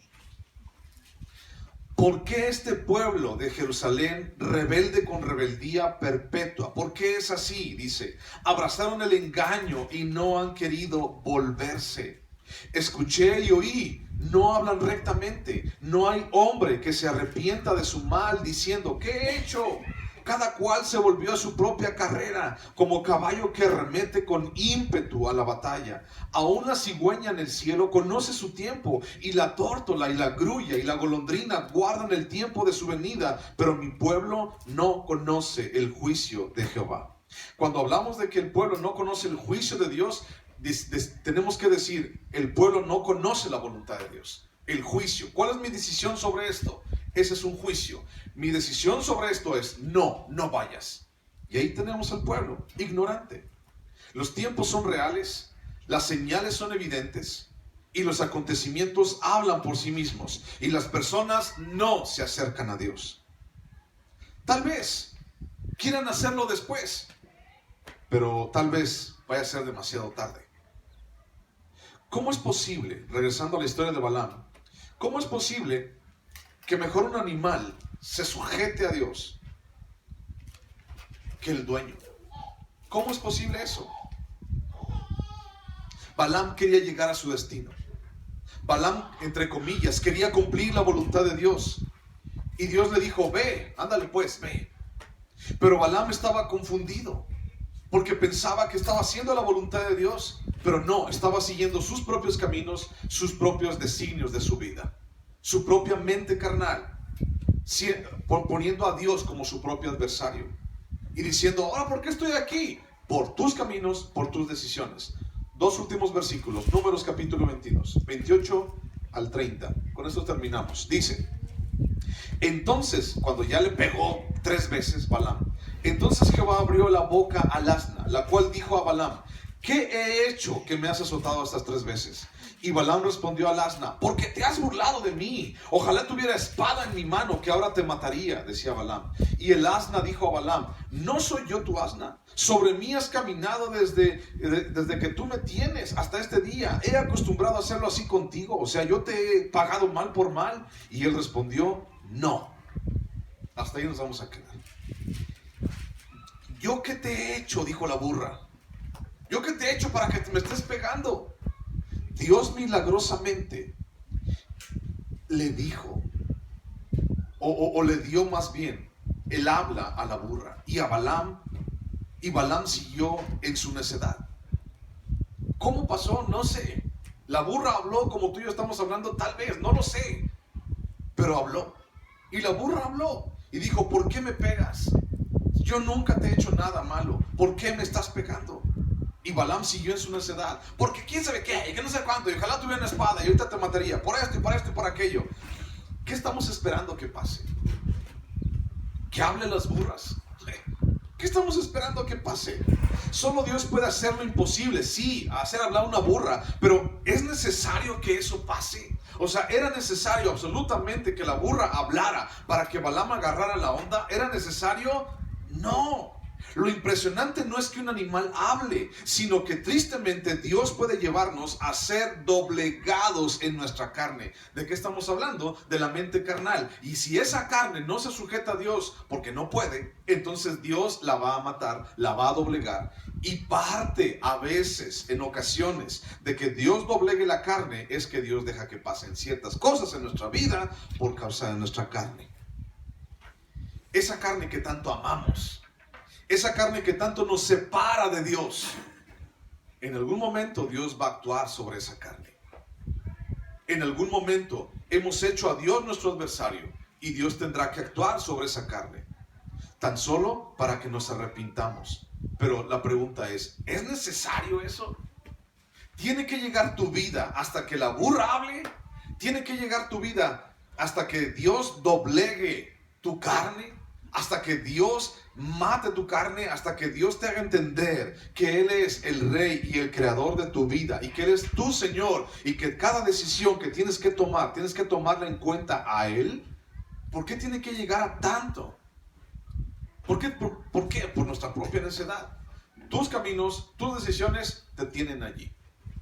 ¿Por qué este pueblo de Jerusalén rebelde con rebeldía perpetua? ¿Por qué es así? Dice: abrazaron el engaño y no han querido volverse. Escuché y oí, no hablan rectamente. No hay hombre que se arrepienta de su mal, diciendo: ¿qué he hecho? Cada cual se volvió a su propia carrera, como caballo que remete con ímpetu a la batalla. Aún la cigüeña en el cielo conoce su tiempo, y la tórtola y la grulla y la golondrina guardan el tiempo de su venida, pero mi pueblo no conoce el juicio de Jehová. Cuando hablamos de que el pueblo no conoce el juicio de Dios, tenemos que decir: el pueblo no conoce la voluntad de Dios. El juicio. ¿Cuál es mi decisión sobre esto? Ese es un juicio. Mi decisión sobre esto es: no vayas. Y ahí tenemos al pueblo ignorante. Los tiempos son reales, las señales son evidentes y los acontecimientos hablan por sí mismos, y las personas no se acercan a Dios. Tal vez quieran hacerlo después, pero tal vez vaya a ser demasiado tarde. ¿Cómo es posible, regresando a la historia de Balaam, cómo es posible que mejor un animal se sujete a Dios que el dueño? ¿Cómo es posible eso? Balaam quería llegar a su destino. Balaam, entre comillas, quería cumplir la voluntad de Dios. Y Dios le dijo: ve, ándale pues, ve. Pero Balaam estaba confundido, porque pensaba que estaba haciendo la voluntad de Dios, pero no, estaba siguiendo sus propios caminos, sus propios designios de su vida, su propia mente carnal, poniendo a Dios como su propio adversario y diciendo: ahora, ¿por qué estoy aquí? Por tus caminos, por tus decisiones. Dos últimos versículos, Números capítulo 22, 28 al 30. Con esto terminamos. Dice: entonces, cuando ya le pegó 3 veces Balaam, entonces Jehová abrió la boca al asna, la cual dijo a Balaam: ¿qué he hecho que me has azotado estas 3 veces? Y Balaam respondió al asna: porque te has burlado de mí. Ojalá tuviera espada en mi mano, que ahora te mataría, decía Balaam. Y el asna dijo a Balaam: ¿no soy yo tu asna? Sobre mí has caminado desde que tú me tienes hasta este día. He acostumbrado a hacerlo así contigo. O sea, yo te he pagado mal por mal. Y él respondió: no. Hasta ahí nos vamos a quedar. ¿Yo qué te he hecho?, dijo la burra. ¿Yo qué te he hecho para que me estés pegando? Dios milagrosamente le dijo, o le dio más bien el habla a la burra y a Balaam, y Balaam siguió en su necedad. ¿Cómo pasó? No sé. La burra habló como tú y yo estamos hablando, tal vez, no lo sé, pero habló. Y la burra habló y dijo: ¿por qué me pegas? Yo nunca te he hecho nada malo. ¿Por qué me estás pegando? Y Balaam siguió en su necedad, porque quién sabe qué, y que no sé cuánto, y ojalá tuviera una espada y ahorita te mataría por esto y por esto y por aquello. ¿Qué estamos esperando que pase? Que hablen las burras. ¿Qué estamos esperando que pase? Solo Dios puede hacer lo imposible, sí, hacer hablar una burra, pero ¿es necesario que eso pase? O sea, ¿era necesario absolutamente que la burra hablara para que Balaam agarrara la onda? ¿Era necesario? No. Lo impresionante no es que un animal hable, sino que tristemente Dios puede llevarnos a ser doblegados en nuestra carne. ¿De qué estamos hablando? De la mente carnal. Y si esa carne no se sujeta a Dios porque no puede, entonces Dios la va a matar, la va a doblegar. Y parte a veces, en ocasiones, de que Dios doblegue la carne es que Dios deja que pasen ciertas cosas en nuestra vida por causa de nuestra carne. Esa carne que tanto amamos. Esa carne que tanto nos separa de Dios. En algún momento Dios va a actuar sobre esa carne. En algún momento hemos hecho a Dios nuestro adversario y Dios tendrá que actuar sobre esa carne. Tan solo para que nos arrepintamos. Pero la pregunta ¿es necesario eso? ¿Tiene que llegar tu vida hasta que la burra hable? ¿Tiene que llegar tu vida hasta que Dios doblegue tu carne? Hasta que Dios mate tu carne, hasta que Dios te haga entender que Él es el Rey y el Creador de tu vida y que Él es tu Señor y que cada decisión que tienes que tomar, tienes que tomarla en cuenta a Él. ¿Por qué tiene que llegar a tanto? ¿Por qué? ¿Por qué? Por nuestra propia necedad. Tus caminos, tus decisiones te tienen allí.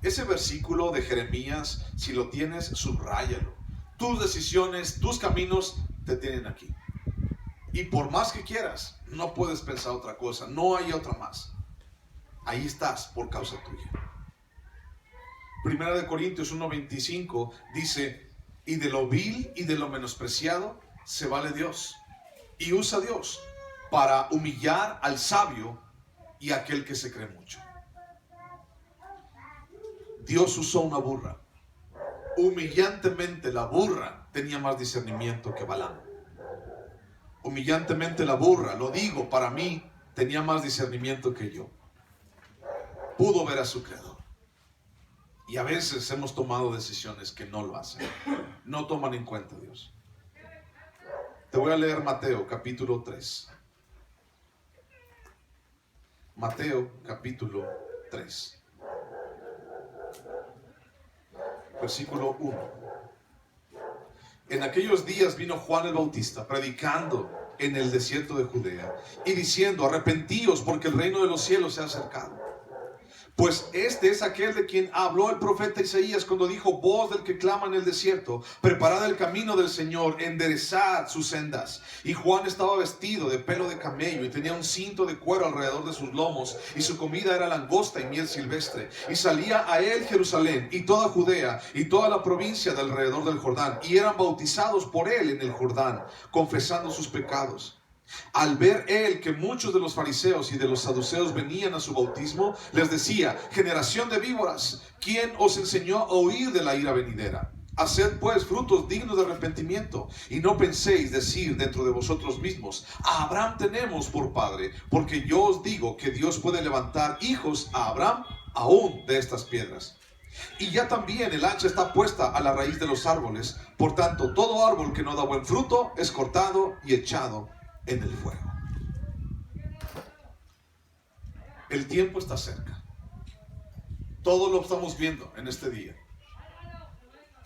Ese versículo de Jeremías, si lo tienes, subráyalo. Tus decisiones, tus caminos te tienen aquí. Y por más que quieras, no puedes pensar otra cosa. No hay otra más. Ahí estás por causa tuya. Primera de Corintios 1:25 dice: y de lo vil y de lo menospreciado se vale Dios. Y usa Dios para humillar al sabio y a aquel que se cree mucho. Dios usó una burra. Humillantemente la burra tenía más discernimiento que Balaam. Humillantemente la burra, lo digo para mí, tenía más discernimiento que yo. Pudo ver a su creador. Y a veces hemos tomado decisiones que no lo hacen. No toman en cuenta a Dios. Te voy a leer Mateo capítulo 3. Mateo capítulo 3. Versículo 1. En aquellos días vino Juan el Bautista predicando en el desierto de Judea y diciendo: arrepentíos porque el reino de los cielos se ha acercado. Pues este es aquel de quien habló el profeta Isaías cuando dijo: voz del que clama en el desierto, preparad el camino del Señor, enderezad sus sendas. Y Juan estaba vestido de pelo de camello y tenía un cinto de cuero alrededor de sus lomos, y su comida era langosta y miel silvestre. Y salía a él Jerusalén y toda Judea y toda la provincia de alrededor del Jordán, y eran bautizados por él en el Jordán, confesando sus pecados. Al ver él que muchos de los fariseos y de los saduceos venían a su bautismo, les decía: generación de víboras, ¿quién os enseñó a huir de la ira venidera? Haced pues frutos dignos de arrepentimiento, y no penséis decir dentro de vosotros mismos: a Abraham tenemos por padre, porque yo os digo que Dios puede levantar hijos a Abraham aún de estas piedras. Y ya también el hacha está puesta a la raíz de los árboles. Por tanto, todo árbol que no da buen fruto es cortado y echado en el fuego. El tiempo está cerca. Todo lo estamos viendo en este día.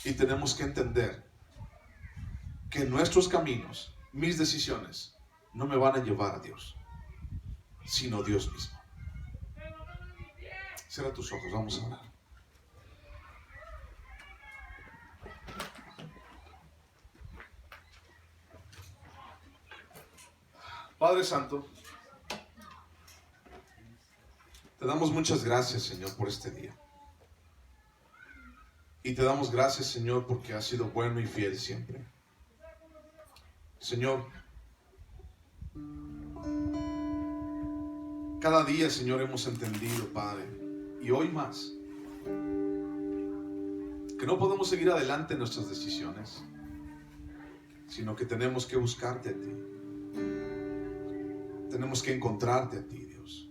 Y tenemos que entender que nuestros caminos, mis decisiones, no me van a llevar a Dios, sino Dios mismo. Cierra tus ojos, vamos a orar. Padre Santo, te damos muchas gracias, Señor, por este día. Y te damos gracias, Señor, porque has sido bueno y fiel siempre. Señor, cada día, Señor, hemos entendido, Padre, y hoy más, que no podemos seguir adelante en nuestras decisiones, sino que tenemos que buscarte a ti. Tenemos que encontrarte a ti, Dios.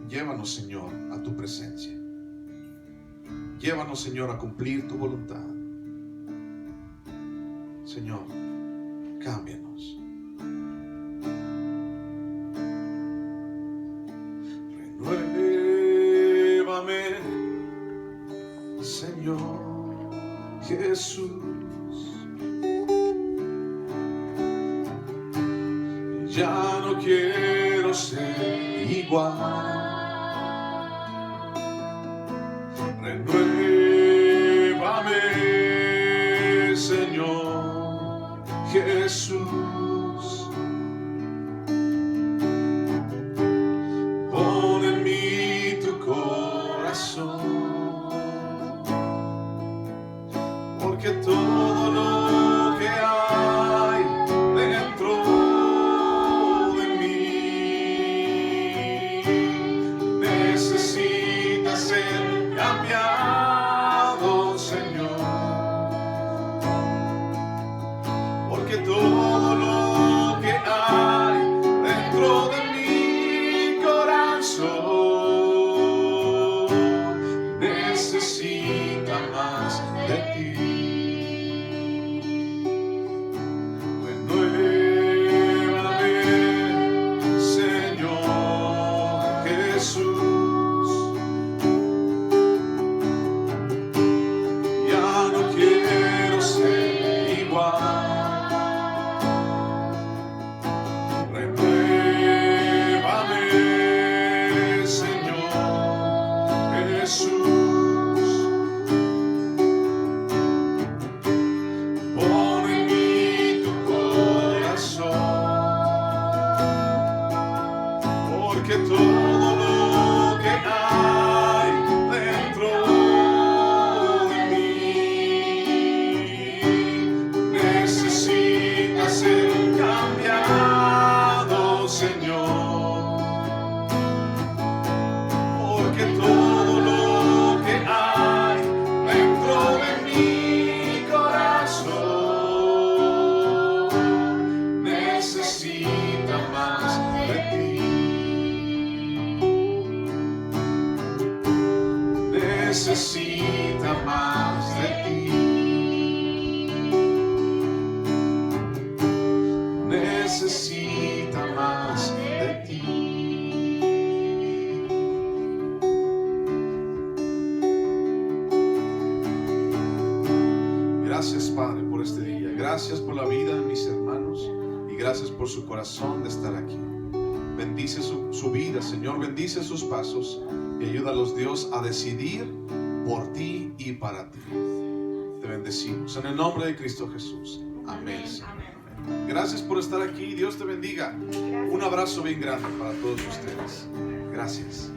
Llévanos, Señor, a tu presencia. Llévanos, Señor, a cumplir tu voluntad. Señor, cámbianos. Renuévame, Señor Jesús. Ya no quiero ser igual. Renuévame, Señor Jesús. Pon en mí tu corazón, porque todo lo que hay dentro de mí necesita ser cambiado, Señor, porque todo lo que hay dentro de mi corazón necesita más de ti. Renuévame, Señor Jesús. Ya no quiero ser igual. Renuévame, Señor Jesús. Pon en mí tu corazón, porque todo lo que hay dentro de mí necesita ser cambiado, Señor, porque todo lo que hay dentro de mi corazón necesita más de ti. Necesita más de ti. Necesita más de ti. Gracias, Padre, por este día. Gracias por la vida de mis hermanos y gracias por su corazón de estar aquí. Bendice su vida, Señor. Bendice sus pasos y ayúdalos, Dios, a decidir por ti y para ti. Te bendecimos en el nombre de Cristo Jesús. Amén, Señor. Gracias por estar aquí. Dios te bendiga. Un abrazo bien grande para todos ustedes. Gracias.